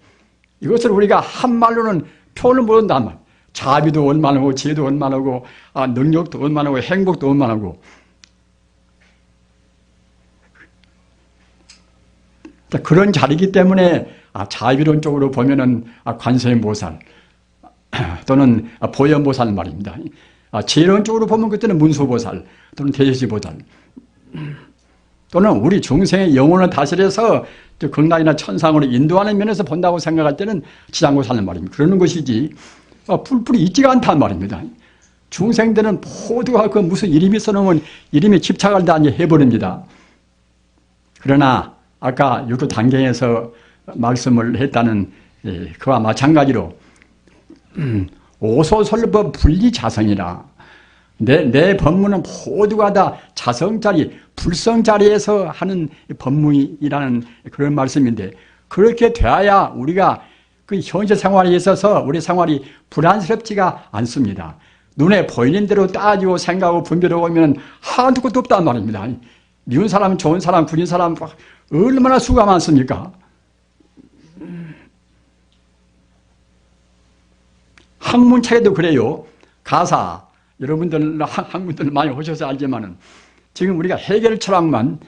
S1: 이것을 우리가 한말로는 표현을 못한단 말이에요. 자비도 원만하고 지혜도 원만하고 능력도 원만하고 행복도 원만하고, 그런 자리이기 때문에 자비론 쪽으로 보면은 관세음보살 또는 보현보살 말입니다. 지혜론 쪽으로 보면 그때는 문수보살 또는 대제시보살, 또는 우리 중생의 영혼을 다스려서 극락이나 천상으로 인도하는 면에서 본다고 생각할 때는 지장보살은 말입니다. 그러는 것이지 뿔뿔이 있지가 않단 말입니다. 중생들은 모두가 그 무슨 이름이 써놓으면 이름에 집착을 다 이제 해버립니다. 그러나 아까 육도 단경에서 말씀을 했다는 그와 마찬가지로 오소설법 분리자성이라, 내 법문은 모두가 다 자성자리, 불성자리에서 하는 법문이라는 그런 말씀인데, 그렇게 돼야 우리가 그 현재 생활에 있어서 우리 생활이 불안스럽지가 않습니다. 눈에 보이는 대로 따지고 생각하고 분별하고 오면 한두 것도 없단 말입니다. 미운 사람, 좋은 사람, 구린 사람 얼마나 수가 많습니까? 학문책에도 그래요. 가사, 여러분들 학문들 많이 오셔서 알지만은 지금 우리가 해결 철학만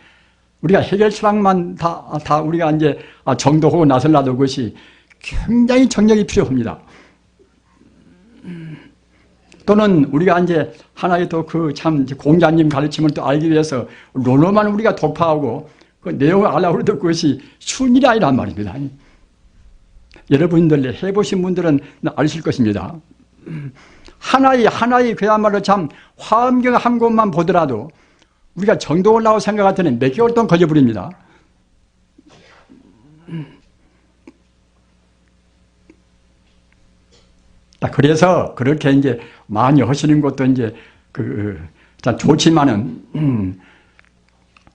S1: 다 우리가 이제 정도하고 나설라도 그것이 굉장히 정력이 필요합니다. 또는 우리가 이제 하나의 또 그 참 공자님 가르침을 또 알기 위해서 논어만 우리가 독파하고 그 내용을 알라고 해도 그것이 쉬운 일이 아니란 말입니다. 여러분들 해보신 분들은 아실 것입니다. 하나의 그야말로 참 화엄경 한 곳만 보더라도 우리가 정도 올라고 생각할 때는 몇 개월 동안 걸려버립니다. 그래서 그렇게 이제 많이 하시는 것도 이제 좋지만은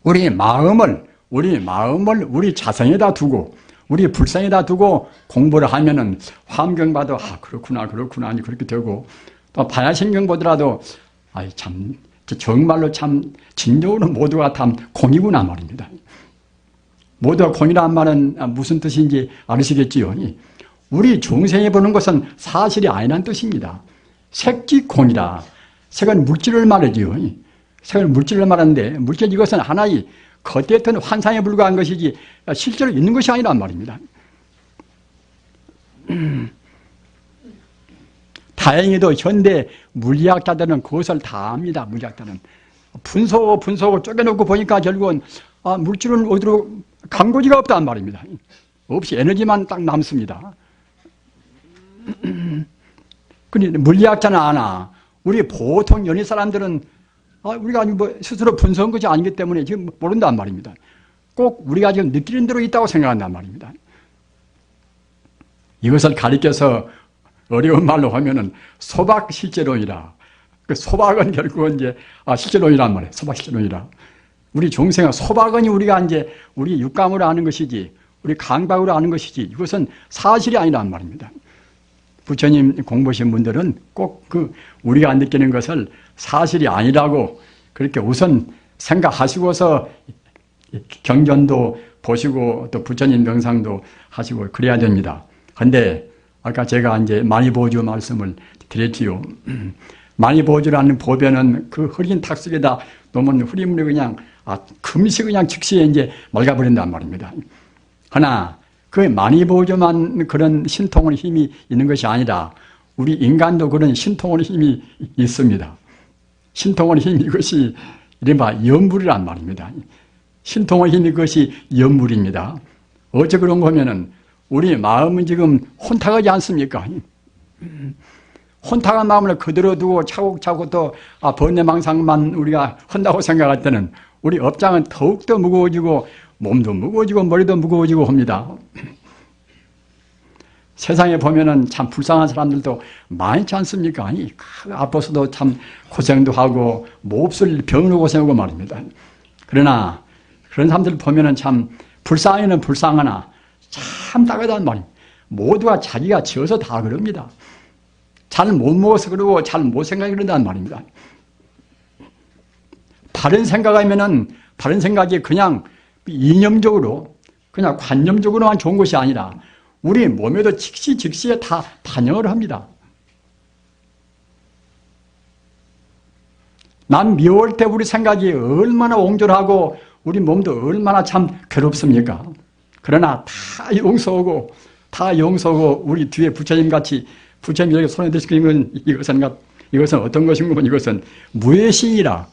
S1: 우리 마음을 우리 자성에다 두고 우리 불성에다 두고 공부를 하면은 화엄경 봐도 그렇구나 그렇게 되고 또 반야신경 보더라도 참 정말로 참 진정으로 모두가 다 공이구나 말입니다. 모두가 공이라는 말은 무슨 뜻인지 알으시겠지요? 우리 중생이 보는 것은 사실이 아니란 뜻입니다. 색지공이라. 색은 물질을 말하지요. 색은 물질을 말하는데 물질 이것은 하나의 겉에던 환상에 불과한 것이지 실제로 있는 것이 아니란 말입니다. 다행히도 현대 물리학자들은 그것을 다 압니다. 물리학자는 분석을 쪼개놓고 보니까 결국은 물질은 어디로 간 곳이가 없단 말입니다. 없이 에너지만 딱 남습니다. 근데 물리학자는 아나 우리 보통 연희 사람들은 우리가 스스로 분석한 것이 아니기 때문에 지금 모른단 말입니다. 꼭 우리가 지금 느끼는 대로 있다고 생각한단 말입니다. 이것을 가리켜서 어려운 말로 하면은 소박실제론이라. 그 소박은 결국은 이제 실제론이란 말이에요. 소박실제론이라. 우리 중생은 소박은 우리가 이제 우리 육감으로 아는 것이지, 우리 감각으로 아는 것이지, 이것은 사실이 아니란 말입니다. 부처님 공부하신 분들은 꼭 우리가 느끼는 것을 사실이 아니라고 그렇게 우선 생각하시고서 경전도 보시고 또 부처님 명상도 하시고 그래야 됩니다. 그런데 아까 제가 이제 마니보주 말씀을 드렸지요. 마니보주라는 보배는 그 흐린 탁 속에다 놓으면 흐림물이 그냥 금시 그냥 즉시에 이제 맑아버린단 말입니다. 하나 그 마니보주만 그런 신통의 힘이 있는 것이 아니라 우리 인간도 그런 신통의 힘이 있습니다. 신통의 힘이 이것이 이른바 염불이란 말입니다. 신통의 힘이 그것이 염불입니다. 어째 그런 거면은 우리 마음은 지금 혼탁하지 않습니까? 혼탁한 마음을 그대로 두고 차곡차곡 또 번뇌망상만 우리가 한다고 생각할 때는 우리 업장은 더욱더 무거워지고 몸도 무거워지고 머리도 무거워지고 합니다. 세상에 보면은 참 불쌍한 사람들도 많지 않습니까? 아파서도 참 고생도 하고 몹쓸 병으로 고생하고 말입니다. 그러나 그런 사람들 보면은 참 불쌍해는 불쌍하나 참 따뜻한 말입니다. 모두가 자기가 지어서 다 그럽니다. 잘 못 먹어서 그러고 잘 못 생각해 그런다는 말입니다. 바른 생각하면은 바른 생각이 그냥 이념적으로 그냥 관념적으로만 좋은 것이 아니라 우리 몸에도 즉시에 다 반영을 합니다. 남 미워할 때 우리 생각이 얼마나 옹졸하고 우리 몸도 얼마나 참 괴롭습니까? 그러나 다 용서하고 우리 뒤에 부처님같이 부처님이 여기 손에 드시는 이것은 어떤 것인가? 이것은 무예신이라.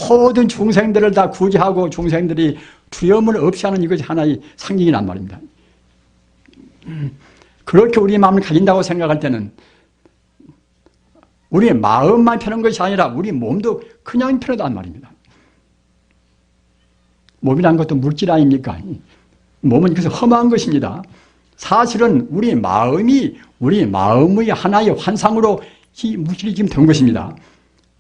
S1: 모든 중생들을 다 구제하고 중생들이 두려움을 없이 하는 이것이 하나의 상징이란 말입니다. 그렇게 우리 마음을 가진다고 생각할 때는 우리 마음만 편한 것이 아니라 우리 몸도 그냥 편하단 말입니다. 몸이란 것도 물질 아닙니까? 몸은 그래서 험한 것입니다. 사실은 우리 마음의 하나의 환상으로 물질이 지금 된 것입니다.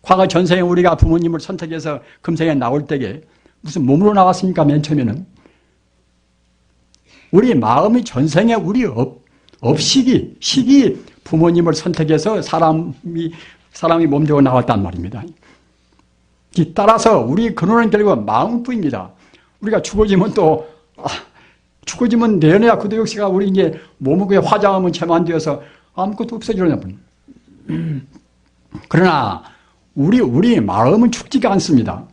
S1: 과거 전생에 우리가 부모님을 선택해서 금생에 나올 때에 무슨 몸으로 나왔습니까? 맨 처음에는. 우리 마음이 전생에 우리 시기 부모님을 선택해서 사람이 몸되고 나왔단 말입니다. 따라서 우리 근원은 결국 마음뿐입니다. 우리가 죽어지면 죽어지면 내내야 그도 역시가 우리 이제 몸무게 화장하면 재만되어서 아무것도 없어지려나 보니. 그러나 우리 마음은 죽지가 않습니다.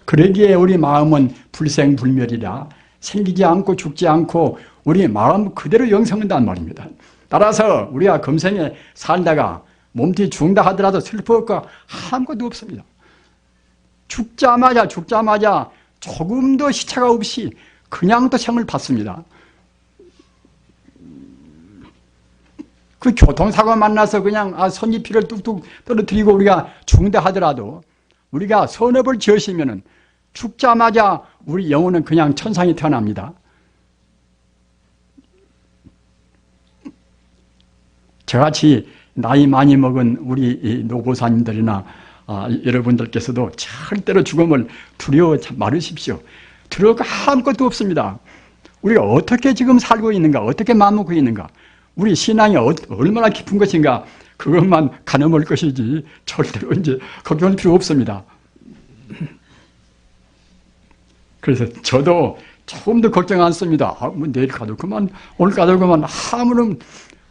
S1: 그러기에 우리 마음은 불생불멸이라 생기지 않고 죽지 않고 우리 마음 그대로 영성한단 말입니다. 따라서 우리가 금생에 살다가 몸뚱이 죽는다 하더라도 슬퍼할 거 아무것도 없습니다. 죽자마자 조금도 시차가 없이 그냥 또 생을 받습니다. 그 교통사고 만나서 그냥 선지피를 뚝뚝 떨어뜨리고 우리가 죽는다 하더라도 우리가 선업을 지으시면은 죽자마자 우리 영혼은 그냥 천상에 태어납니다. 저같이 나이 많이 먹은 우리 노보사님들이나 여러분들께서도 절대로 죽음을 두려워 말으십시오. 두려울 거 아무것도 없습니다. 우리가 어떻게 지금 살고 있는가, 어떻게 마음먹고 있는가, 우리 신앙이 얼마나 깊은 것인가, 그것만 가늠할 것이지 절대로 이제 걱정할 필요 없습니다. 그래서 저도 조금도 걱정 안 씁니다. 내일 가도 그만, 오늘 가도 그만, 아무런,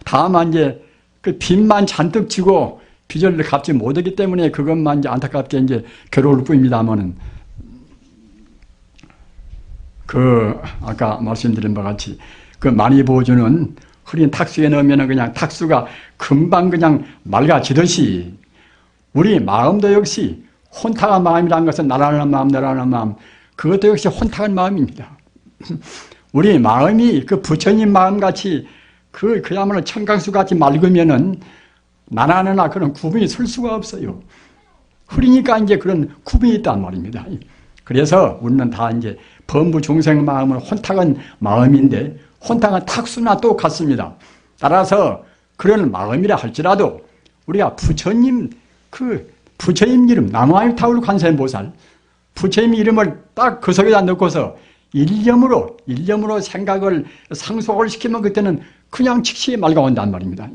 S1: 다만 이제 그 빚만 잔뜩 지고 빚을 갚지 못하기 때문에 그것만 이제 안타깝게 이제 괴로울 뿐입니다만은, 아까 말씀드린 바와 같이 많이 보여주는 흐린 탁수에 넣으면 그냥 탁수가 금방 그냥 맑아지듯이 우리 마음도 역시 혼탁한 마음이라는 것은 나라는 마음, 그것도 역시 혼탁한 마음입니다. 우리 마음이 부처님 마음같이 그야말로 청강수같이 맑으면은 나나나 그런 구분이 설 수가 없어요. 흐리니까 이제 그런 구분이 있단 말입니다. 그래서 우리는 다 이제 범부 중생 마음은 혼탁한 마음인데 혼탁한 탁수나 똑같습니다. 따라서 그런 마음이라 할지라도 우리가 부처님 이름 남아일타울 관세음보살 부처님 이름을 딱 그 속에다 넣고서 일념으로 생각을 상속을 시키면 그때는 그냥 즉시 맑아온단 말입니다.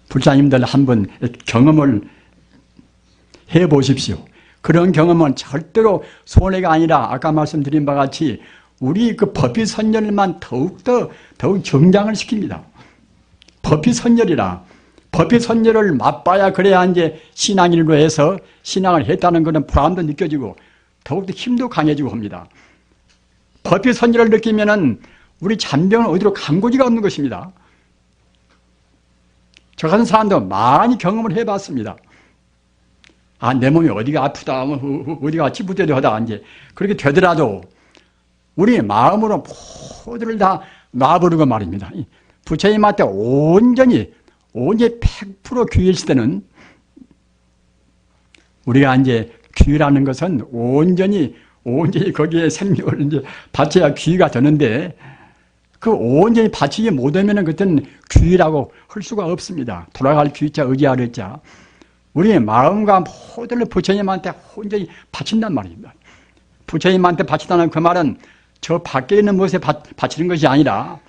S1: 불자님들 한번 경험을 해보십시오. 그런 경험은 절대로 손해가 아니라 아까 말씀드린 바와 같이 우리 법비선열만 더욱 정장을 시킵니다. 법비선열이라 법비선열을 맛봐야 그래야 이제 신앙인으로 해서 신앙을 했다는 그런 보람도 느껴지고 더욱더 힘도 강해지고 합니다. 법비선열을 느끼면은 우리 잔병은 어디로 간 곳이가 없는 것입니다. 저 같은 사람도 많이 경험을 해봤습니다. 내 몸이 어디가 아프다, 어디가 찌뿌대도하다, 이제 그렇게 되더라도 우리 마음으로 모두를 다 놔버리고 말입니다. 부처님한테 온전히 100% 귀일시 때는 우리가 이제 귀라는 것은 온전히 거기에 생명을 이제 바쳐야 귀가 되는데 온전히 바치지 못하면 그때는 귀라고 할 수가 없습니다. 돌아갈 귀자, 의지할 자. 우리의 마음과 모두를 부처님한테 온전히 바친단 말입니다. 부처님한테 바친다는 그 말은 저 밖에 있는 것에 바치는 것이 아니라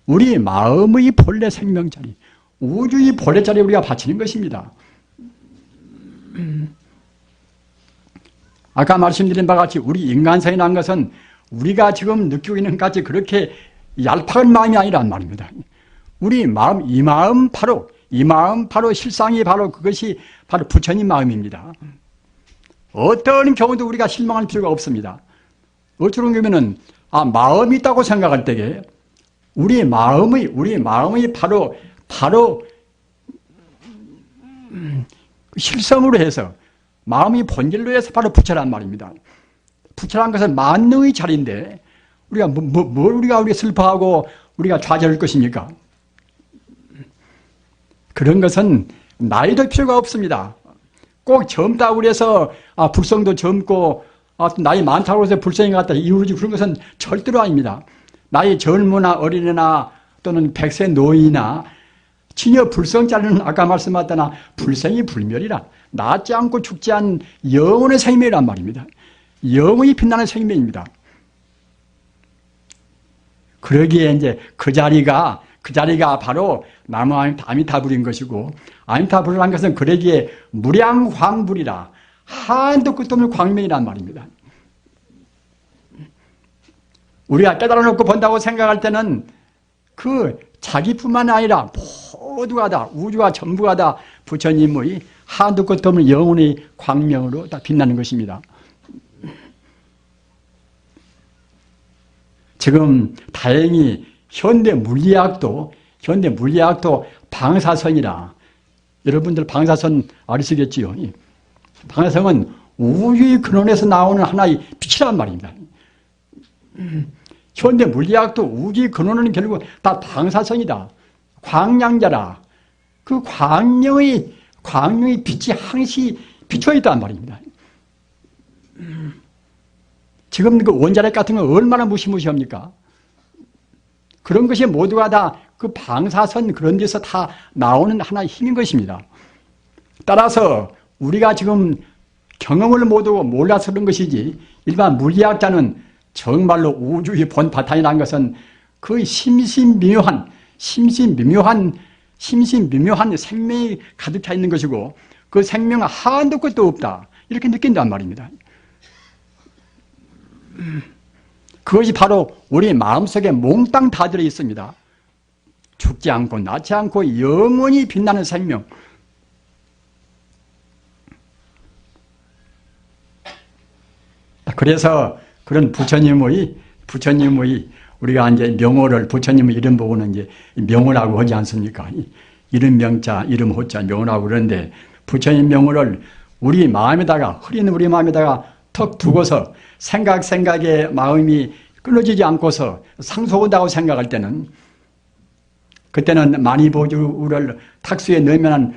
S1: 우리 마음의 본래 생명자리, 우주의 본래 자리에 우리가 바치는 것입니다. 아까 말씀드린 바와 같이 우리 인간성이 난 것은 우리가 지금 느끼고 있는 것까지 그렇게 얄팍한 마음이 아니란 말입니다. 우리 마음, 이 마음 바로 실상이 바로 그것이 바로 부처님 마음입니다. 어떤 경우도 우리가 실망할 필요가 없습니다. 어쩌는 경우에는 마음이 있다고 생각할 때에 우리 마음의 바로 실성으로 해서 마음이 본질로 해서 바로 부처란 말입니다. 부처란 것은 만능의 자리인데 우리가 뭘 우리가 슬퍼하고 우리가 좌절할 것입니까? 그런 것은 나이도 필요가 없습니다. 꼭 젊다고 그래서 불성도 젊고 나이 많다고 해서 불성이 같다 이루어지고 그런 것은 절대로 아닙니다. 나이 젊으나 어린애나 또는 백세 노인이나 진여 불성자는 아까 말씀하셨다나 불생이 불멸이라 낫지 않고 죽지 않은 영원의 생명이란 말입니다. 영원히 빛나는 생명입니다. 그러기에 이제 그 자리가 바로 나무 아미타불인 것이고, 아미타불이라는 것은 그러기에 무량광불이라 한도 끝도 없는 광명이란 말입니다. 우리가 깨달아 놓고 본다고 생각할 때는 그 자기뿐만 아니라 모두가 다, 우주가 전부가 다 부처님의 한도 끝도 없는 영혼의 광명으로 다 빛나는 것입니다. 지금 다행히 현대 물리학도 방사선이라, 여러분들 방사선 아시겠지요? 방사선은 우주의 근원에서 나오는 하나의 빛이란 말입니다. 현대 물리학도 우주의 근원은 결국 다 방사선이다. 광량자라. 그 광명의 빛이 항시 비춰 있단 말입니다. 지금 그 원자력 같은 건 얼마나 무시무시합니까? 그런 것이 모두가 다 그 방사선 그런 데서 다 나오는 하나의 힘인 것입니다. 따라서 우리가 지금 경험을 모두 몰라서 그런 것이지, 일반 물리학자는 정말로 우주의 본 바탕이라는 것은 그 심신미묘한 생명이 가득 차 있는 것이고, 그 생명은 한도 끝도 없다, 이렇게 느낀단 말입니다. 그것이 바로 우리 마음속에 몽땅 다 들어 있습니다. 죽지 않고 낫지 않고 영원히 빛나는 생명. 그래서 그런 부처님의 우리가 이제 명호를, 부처님의 이름 보고는 이제 명호라고 하지 않습니까? 이름 명자, 이름 호자, 명호라고 그러는데, 부처님 명호를 우리 마음에다가, 흐린 우리 마음에다가 턱 두고서 생각에 마음이 끊어지지 않고서 상속한다고 생각할 때는, 그때는 만이보주를 탁수에 넣으면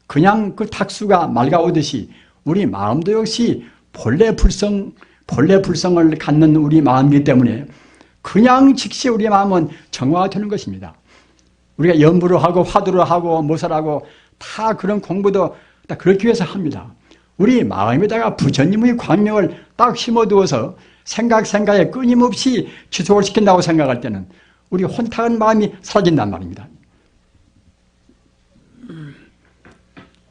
S1: 그냥 그 탁수가 맑아오듯이 우리 마음도 역시 본래 불성을 갖는 우리 마음이기 때문에 그냥 즉시 우리 마음은 정화가 되는 것입니다. 우리가 연부를 하고 화두를 하고 무엇을 하고 다 그런 공부도 다 그렇게 위해서 합니다. 우리 마음에다가 부처님의 광명을 딱 심어두어서 생각에 끊임없이 지속을 시킨다고 생각할 때는 우리 혼탁한 마음이 사라진단 말입니다.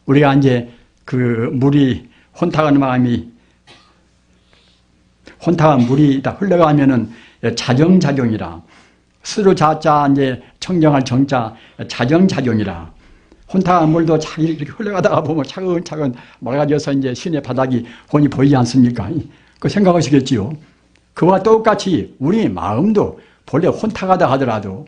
S1: 우리가 이제 그 물이, 혼탁한 물이 다 흘러가면은 자정작용이라, 스스로 자자 이제 청정할 정자 자정작용이라, 혼탁한 물도 이렇게 흘러가다가 보면 차근차근 맑아져서 이제 시내 바닥이 훤히 보이지 않습니까? 그 생각하시겠지요. 그와 똑같이 우리 마음도 본래 혼탁하다 하더라도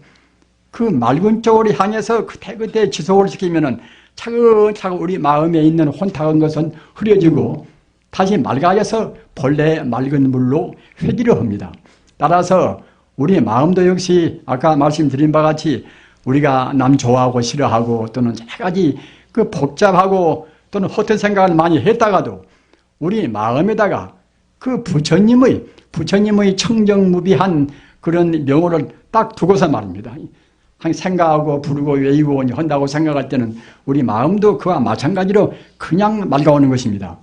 S1: 그 맑은 쪽으로 향해서 그때 지속을 시키면은 차근차근 우리 마음에 있는 혼탁한 것은 흐려지고 다시 맑아져서 본래 맑은 물로 회귀를 합니다. 따라서 우리 마음도 역시 아까 말씀드린 바와 같이 우리가 남 좋아하고 싫어하고 또는 여러 가지 그 복잡하고 또는 헛된 생각을 많이 했다가도 우리 마음에다가 그 부처님의 청정무비한 그런 명호를 딱 두고서 말입니다. 생각하고 부르고 외우고 한다고 생각할 때는 우리 마음도 그와 마찬가지로 그냥 맑아오는 것입니다.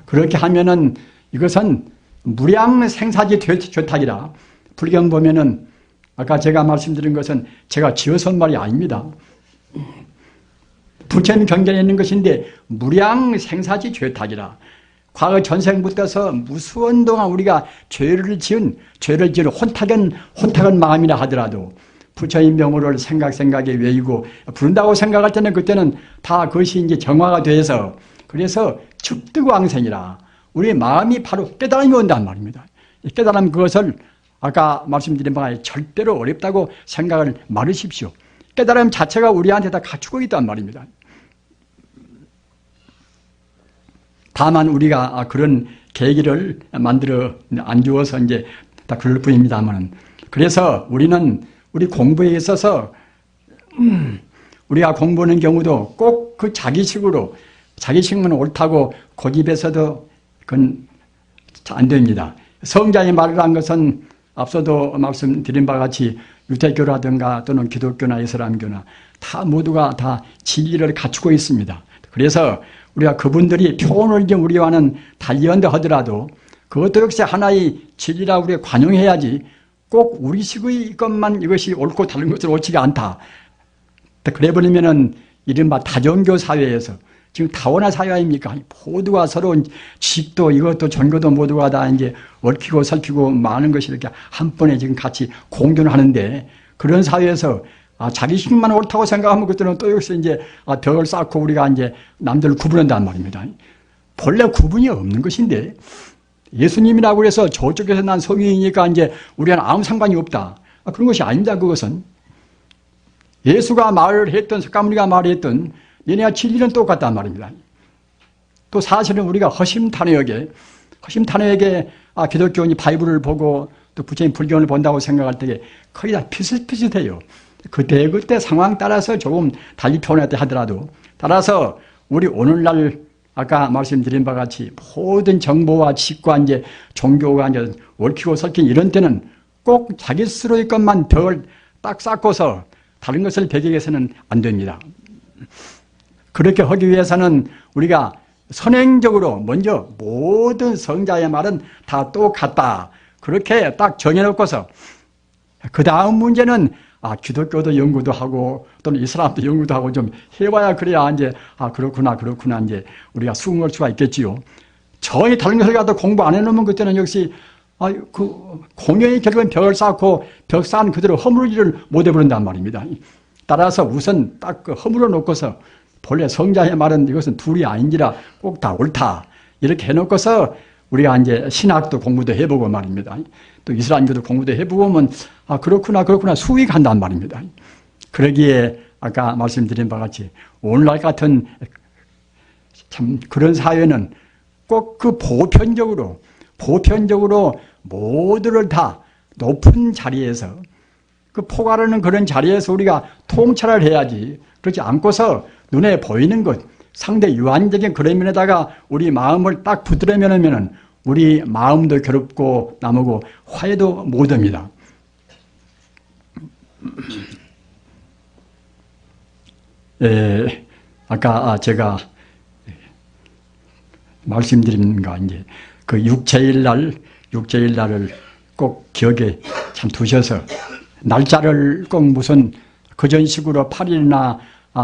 S1: 그렇게 하면은 이것은 무량생사지 죄탁이라, 불경 보면은 아까 제가 말씀드린 것은 제가 지어서 한 말이 아닙니다. 부처님 경전에 있는 것인데 무량생사지 죄탁이라, 과거 전생부터서 무수한 동안 우리가 죄를 지은 혼탁한 마음이라 하더라도 부처님 명호를 생각에 외우고 부른다고 생각할 때는 그때는 다 그것이 이제 정화가 돼서, 그래서 즉득왕생이라, 우리 마음이 바로 깨달음이 온단 말입니다. 이 깨달음, 그것을 아까 말씀드린 바에 절대로 어렵다고 생각을 말으십시오. 깨달음 자체가 우리한테 다 갖추고 있단 말입니다. 다만 우리가 그런 계기를 만들어 안 주어서 이제 다 그럴 뿐입니다만, 그래서 우리는 우리 공부에 있어서 우리가 공부하는 경우도 꼭 그 자기식은 옳다고 고집해서도 그건 안 됩니다. 성자의 말을 한 것은 앞서도 말씀드린 바와 같이 유대교라든가 또는 기독교나 이슬람교나 다 모두가 다 진리를 갖추고 있습니다. 그래서 우리가 그분들이 표현을 좀 우리와는 달리한다 하더라도 그것도 역시 하나의 진리라 우리가 관용해야지 꼭 우리식의 것만 이것이 옳고 다른 것은 옳지가 않다. 그래버리면은 이른바 다종교 사회에서 지금 다원화 사회 아닙니까? 모두가 서로 지식도 이것도 종교도 모두가 다 이제 얽히고 설키고 많은 것이 이렇게 한 번에 지금 같이 공존하는데 그런 사회에서 자기식만 옳다고 생각하면 그때는 또 여기서 이제 벽을 쌓고 우리가 이제 남들을 구분한단 말입니다. 본래 구분이 없는 것인데 예수님이라고 해서 저쪽에서 난 성인이니까 이제 우리와는 아무 상관이 없다. 그런 것이 아닙니다. 그것은 예수가 말을 했던 석가모니가 말했던 얘네가 진리는 똑같단 말입니다. 또 사실은 우리가 허심탄회하게 기독교인이 바이블을 보고 또 부처님 불경을 본다고 생각할 때 거의 다 비슷비슷해요. 그때 상황 따라서 조금 달리 표현했다 하더라도 따라서 우리 오늘날 아까 말씀드린 바와 같이 모든 정보와 지식과 이제 종교가 이제 얽히고 설킨 이런 때는 꼭 자기 스스로의 것만 벽을 딱 쌓고서 다른 것을 배격해서는 안 됩니다. 그렇게 하기 위해서는 우리가 선행적으로 먼저 모든 성자의 말은 다 똑같다. 그렇게 딱 정해놓고서 그 다음 문제는 기독교도 연구도 하고 또는 이슬람도 연구도 하고 좀 해봐야 그래야 이제 그렇구나 이제 우리가 수긍할 수가 있겠지요. 전혀 다른 것을 갖다 공부 안 해놓으면 그때는 역시 그 공연이 결국은 벽을 쌓고 벽 쌓은 그대로 허물지를 못 해버린단 말입니다. 따라서 우선 딱 그 허물어 놓고서 본래 성자의 말은 이것은 둘이 아닌지라 꼭 다 옳다 이렇게 해놓고서 우리가 이제 신학도 공부도 해보고 말입니다. 또 이슬람교도 공부도 해보고 하면 그렇구나 수익한단 말입니다. 그러기에 아까 말씀드린 바와 같이 오늘날 같은 참 그런 사회는 꼭 그 보편적으로 모두를 다 높은 자리에서 그 포괄하는 그런 자리에서 우리가 통찰을 해야지 그렇지 않고서 눈에 보이는 것 상대 유한적인 그런 면에다가 우리 마음을 딱 붙들어면은 우리 마음도 괴롭고 남하고 화해도 못합니다. 아까 제가 말씀드린 거 이제 그 육체일 날을 꼭 기억에 참 두셔서 날짜를 꼭 무슨 그전식으로 8일이나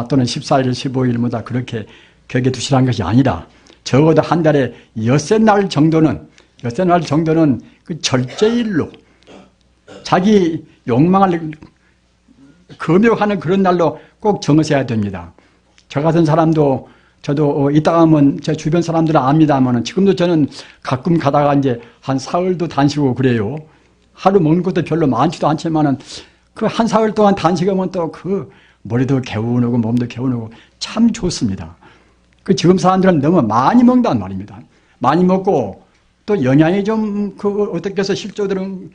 S1: 또는 14일, 15일마다 그렇게 기억에 두시라는 것이 아니라 적어도 한 달에 엿새 날 정도는 그 절제일로 자기 욕망을 금욕하는 그런 날로 꼭 정하셔야 됩니다. 저 같은 사람도 저도 이따가 하면 제 주변 사람들은 압니다만 지금도 저는 가끔 가다가 이제 한 사흘도 단식하고 그래요. 하루 먹는 것도 별로 많지도 않지만은 그 한 사흘 동안 단식하면 또 그 머리도 개운하고 몸도 개운하고 참 좋습니다. 그 지금 사람들은 너무 많이 먹는단 말입니다. 많이 먹고 또 영양이 좀 그 어떻게 해서 실조되는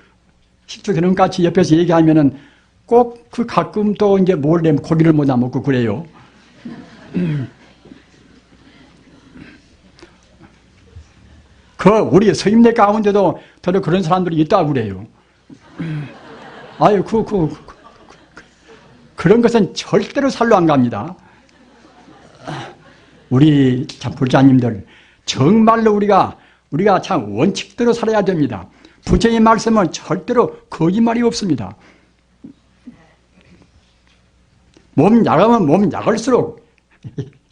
S1: 같이 옆에서 얘기하면은 꼭 그 가끔 또 이제 몰래 고기를 못 먹고 그래요. 그 우리 서임대 가운데도 더러 그런 사람들이 있다고 그래요. 아유 그런 것은 절대로 살로 안 갑니다. 우리 참 불자님들 정말로 우리가 참 원칙대로 살아야 됩니다. 부처님 말씀은 절대로 거짓말이 없습니다. 몸 약하면 몸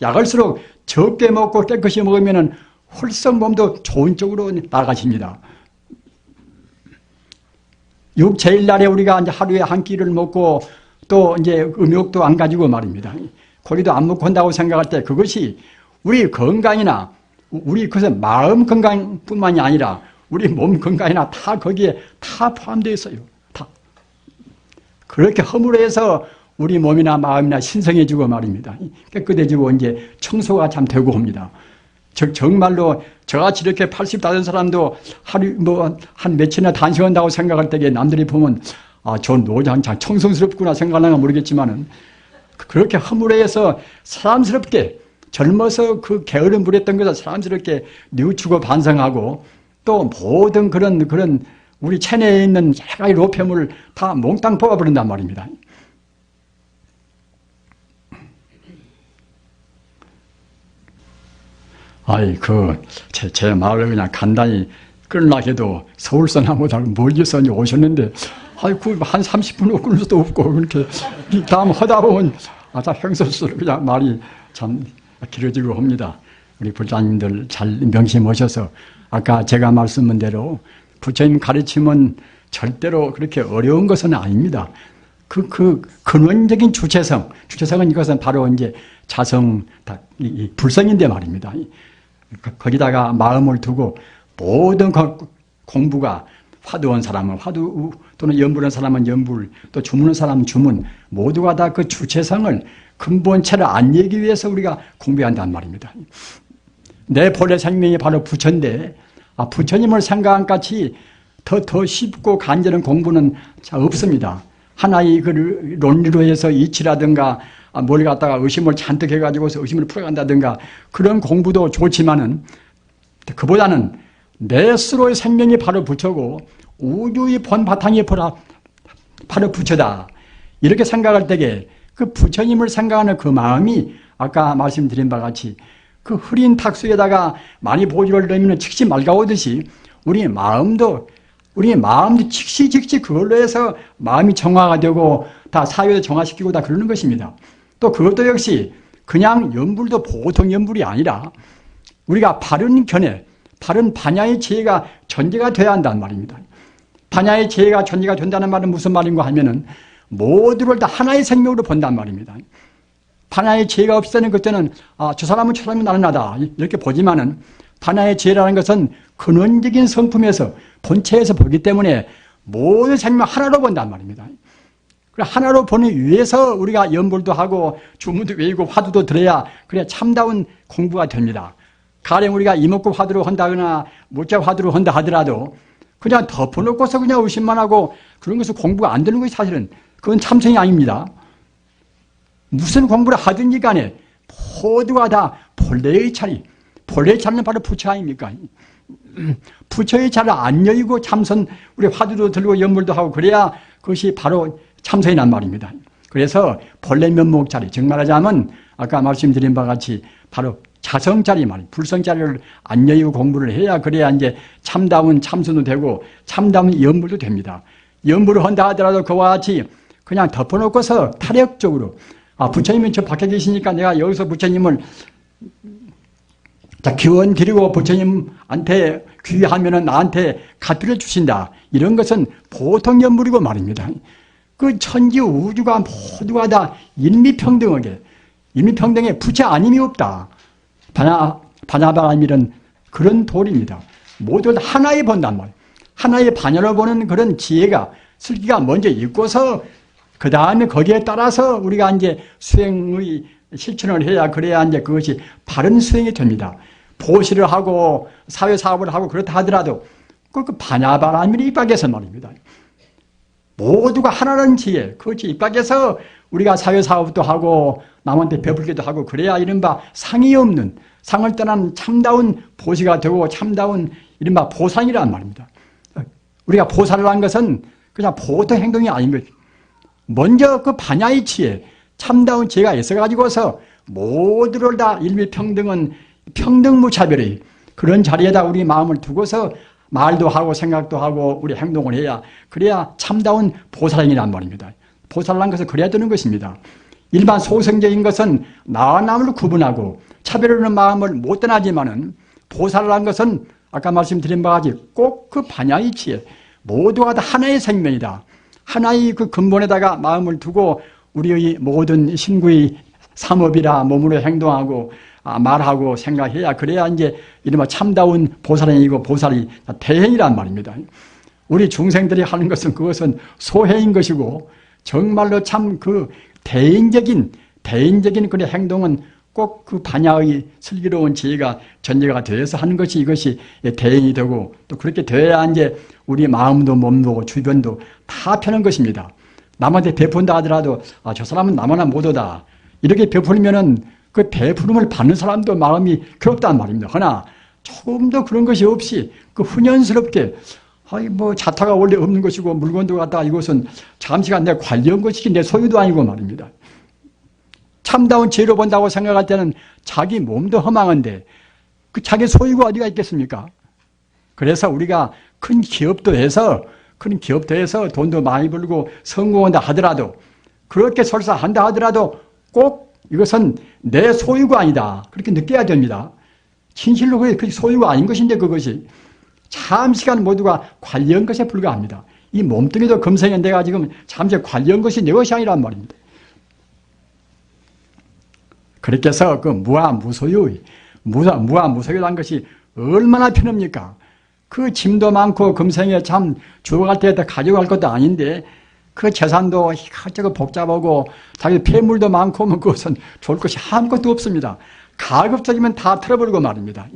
S1: 약할수록 적게 먹고 깨끗이 먹으면은 홀썩 몸도 좋은 쪽으로 나아가십니다. 육체일 날에 우리가 이제 하루에 한 끼를 먹고 또 이제 음욕도 안 가지고 말입니다. 고기도 안 먹고 한다고 생각할 때 그것이 우리 건강이나 우리 그것은 마음 건강뿐만이 아니라 우리 몸 건강이나 다 거기에 다 포함되어 있어요. 다. 그렇게 허물어서 우리 몸이나 마음이나 신성해지고 말입니다. 깨끗해지고 이제 청소가 참 되고 합니다. 즉 정말로 저같이 이렇게 80다 된 사람도 하루 한 며칠이나 단식한다고 생각할 때에 남들이 보면 저 노장 참 청성스럽구나 생각하나 모르겠지만은 그렇게 허물어서 사람스럽게 젊어서 그 게으름 부렸던 것을 사람스럽게 뉘우치고 반성하고 또 모든 그런 우리 체내에 있는 여러 가지 노폐물을 다 몽땅 뽑아버린단 말입니다. 제 말을 그냥 간단히 끌라해도 서울서 나보다 멀리서 오셨는데, 한 30분 끊을 수도 없고, 그렇게, 다음 하다 보면, 횡설수설 그냥 말이 참 길어지고 합니다. 우리 부장님들 잘 명심하셔서, 아까 제가 말씀한 대로, 부처님 가르침은 절대로 그렇게 어려운 것은 아닙니다. 근원적인 주체성은 이것은 바로 이제 자성, 불성인데 말입니다. 거기다가 마음을 두고 모든 공부가 화두한 사람은 화두, 또는 연불한 사람은 연불, 또 주문한 사람은 주문, 모두가 다 그 주체성을 근본체를 안내기 위해서 우리가 공부해야 한단 말입니다. 내 본래 생명이 바로 부처인데, 부처님을 생각한 같이 더 쉽고 간절한 공부는 없습니다. 하나의 그 논리로 해서 이치라든가 뭘 갖다가 의심을 잔뜩 해가지고서 의심을 풀어간다든가 그런 공부도 좋지만은 그보다는 내 스스로의 생명이 바로 부처고 우주의 본 바탕이 바로 부처다. 이렇게 생각할 때에 그 부처님을 생각하는 그 마음이 아까 말씀드린 바와 같이 그 흐린 탁수에다가 많이 보지를 넣으면 즉시 맑아오듯이 우리의 마음도 즉시 그걸로 해서 마음이 정화가 되고 다 사유에 정화시키고 다 그러는 것입니다. 또 그것도 역시 그냥 연불도 보통 연불이 아니라 우리가 바른 견해, 바른 반야의 지혜가 전제가 돼야 한다는 말입니다. 반야의 지혜가 전제가 된다는 말은 무슨 말인가 하면은 모두를 다 하나의 생명으로 본단 말입니다. 반야의 지혜가 없을 그때는 저 사람은 저 사람이 나는 나다 이렇게 보지만은 반야의 지혜라는 것은 근원적인 성품에서 본체에서 보기 때문에 모든 생명 하나로 본단 말입니다. 하나로 보는 위해서 우리가 연불도 하고 주문도 외우고 화두도 들어야 그래야 참다운 공부가 됩니다. 가령 우리가 이목구 화두로 한다거나 모자 화두로 한다 하더라도 그냥 덮어놓고서 그냥 의심만 하고 그런 것은 공부가 안 되는 것이 사실은 그건 참선이 아닙니다. 무슨 공부를 하든지 간에 모두가 다 본래의 차리는 바로 부처 아닙니까? 부처의 차를 안 여의고 참선, 우리 화두도 들고 연물도 하고 그래야 그것이 바로 참선이 난 말입니다. 그래서 본래 면목 자리, 즉 말하자면 아까 말씀드린 바와 같이 바로 자성자리 말이에요. 불성자리를 안 여의고 공부를 해야 그래야 이제 참다운 참선도 되고 참다운 연물도 됩니다. 연물을 한다 하더라도 그와 같이 그냥 덮어놓고서 타력적으로 부처님이 저 밖에 계시니까 내가 여기서 부처님을 기원 드리고 부처님한테 귀하면은 나한테 가피를 주신다. 이런 것은 보통 연물이고 말입니다. 그 천지 우주가 모두가 다 인미평등하게, 인미평등에 부처 아님이 없다. 반야바라밀은 그런 도리입니다. 모두 다 하나에 본단 말이에요. 하나의 반야로 보는 그런 지혜가, 슬기가 먼저 있고서 그 다음에 거기에 따라서 우리가 이제 수행의 실천을 해야 그래야 이제 그것이 바른 수행이 됩니다. 보시를 하고 사회사업을 하고 그렇다 하더라도 그 반야바라밀이 입각해서 말입니다. 모두가 하나라는 지혜, 그것이 입각해서 우리가 사회사업도 하고 남한테 베풀기도 하고 그래야 이른바 상이 없는, 상을 떠난 참다운 보시가 되고 참다운 이른바 보상이란 말입니다. 우리가 보살을 한 것은 그냥 보통 행동이 아닌 거죠. 먼저 그 반야의 지혜, 참다운 지혜가 있어가지고서 모두를 다 일미평등은 평등무차별의 그런 자리에다 우리 마음을 두고서 말도 하고 생각도 하고 우리 행동을 해야 그래야 참다운 보살행이란 말입니다. 보살한 것은 그래야 되는 것입니다. 일반 소성적인 것은 나와 남을 구분하고 차별하는 마음을 못 떠나지만은 보살한 것은 아까 말씀드린 바와 같이 꼭 그 반야의 지혜, 모두가 다 하나의 생명이다. 하나의 그 근본에다가 마음을 두고 우리의 모든 신구의 삼업이라 몸으로 행동하고 말하고 생각해야 그래야 이제 이른바 참다운 보살행이고 보살이 대행이란 말입니다. 우리 중생들이 하는 것은 그것은 소행인 것이고 정말로 참 그 대인적인 그런 행동은 꼭 그 반야의 슬기로운 지혜가 전제가 되어서 하는 것이 이것이 대행이 되고 또 그렇게 되어야 이제 우리 마음도 몸도 주변도 다 펴는 것입니다. 남한테 베푼다 하더라도 저 사람은 나만나 못하다 이렇게 베풀면은 그 베푸름을 받는 사람도 마음이 괴롭단 말입니다. 그러나 조금도 그런 것이 없이 그 훈연스럽게 아니, 뭐, 자타가 원래 없는 것이고, 물건도 갖다가 이것은 잠시간 내 관리한 것이지 내 소유도 아니고 말입니다. 참다운 죄로 본다고 생각할 때는 자기 몸도 허망한데, 그 자기 소유가 어디가 있겠습니까? 그래서 우리가 큰 기업도 해서 돈도 많이 벌고 성공한다 하더라도, 그렇게 설사한다 하더라도 꼭 이것은 내 소유가 아니다. 그렇게 느껴야 됩니다. 진실로 그게 소유가 아닌 것인데 그것이 잠시간 모두가 관리한 것에 불과합니다. 이 몸뚱이도 금생에 내가 지금 잠시 관리한 것이 내 것이 아니란 말입니다. 그렇게 해서 그 무소유라는 것이 얼마나 편합니까? 그 짐도 많고 금생에 참 죽어갈 때 가져갈 것도 아닌데 그 재산도 이것저것 복잡하고 자기 폐물도 많고 뭐 그것은 좋을 것이 아무것도 없습니다. 가급적이면 다 털어버리고 말입니다.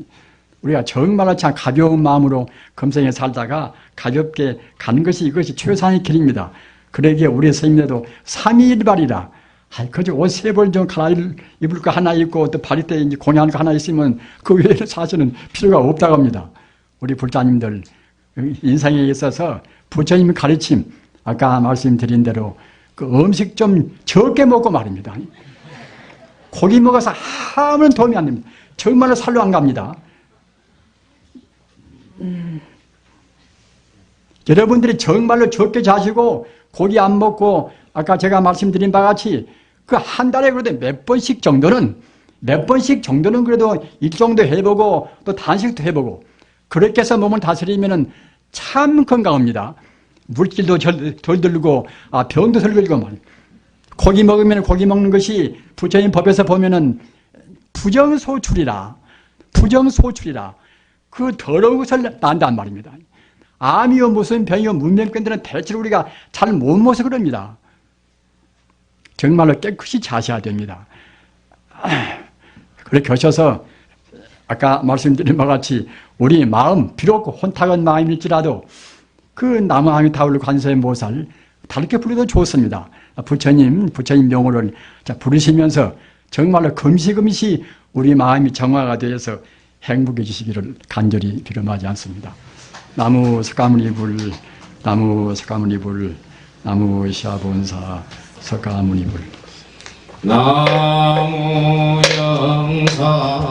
S1: 우리가 정말로 참 가벼운 마음으로 금생에 살다가 가볍게 가는 것이 이것이 최선의 길입니다. 그러기에 우리 스님들도 삼위일발이라 그저 옷 세 벌 좀 입을 거 하나 입고 또 바리 때 이제 공양할 거 하나 있으면 그 외에는 사실은 필요가 없다고 합니다. 우리 불자님들 인생에 있어서 부처님 가르침 아까 말씀드린 대로 그 음식 좀 적게 먹고 말입니다. 고기 먹어서 아무런 도움이 안 됩니다. 정말로 살로 안 갑니다. 여러분들이 정말로 적게 자시고 고기 안 먹고 아까 제가 말씀드린 바와 같이 그 한 달에 그래도 몇 번씩 정도는 그래도 일 정도 해보고 또 단식도 해보고 그렇게 해서 몸을 다스리면은 참 건강합니다. 물질도 덜 들고 병도 덜 걸리고 말이에요. 고기 먹으면 고기 먹는 것이 부처님 법에서 보면은 부정소출이라 그 더러운 것을 난단 말입니다. 암이요 무슨 병이요 문명병들은 대체로 우리가 잘 못 먹어서 그럽니다. 정말로 깨끗이 자셔야 됩니다. 그렇게 하셔서 아까 말씀드린 바와 같이 우리 마음 비록 혼탁한 마음일지라도 그 나무아미타불 관세음 모살 다르게 부르도 좋습니다. 부처님 명호를 부르시면서 정말로 금시금시 우리 마음이 정화가 되어서 행복해지시기를 간절히 비름하지 않습니다. 나무 석가모니불 나무 석가모니불 나무 시아본사 석가모니불
S2: 나무 영사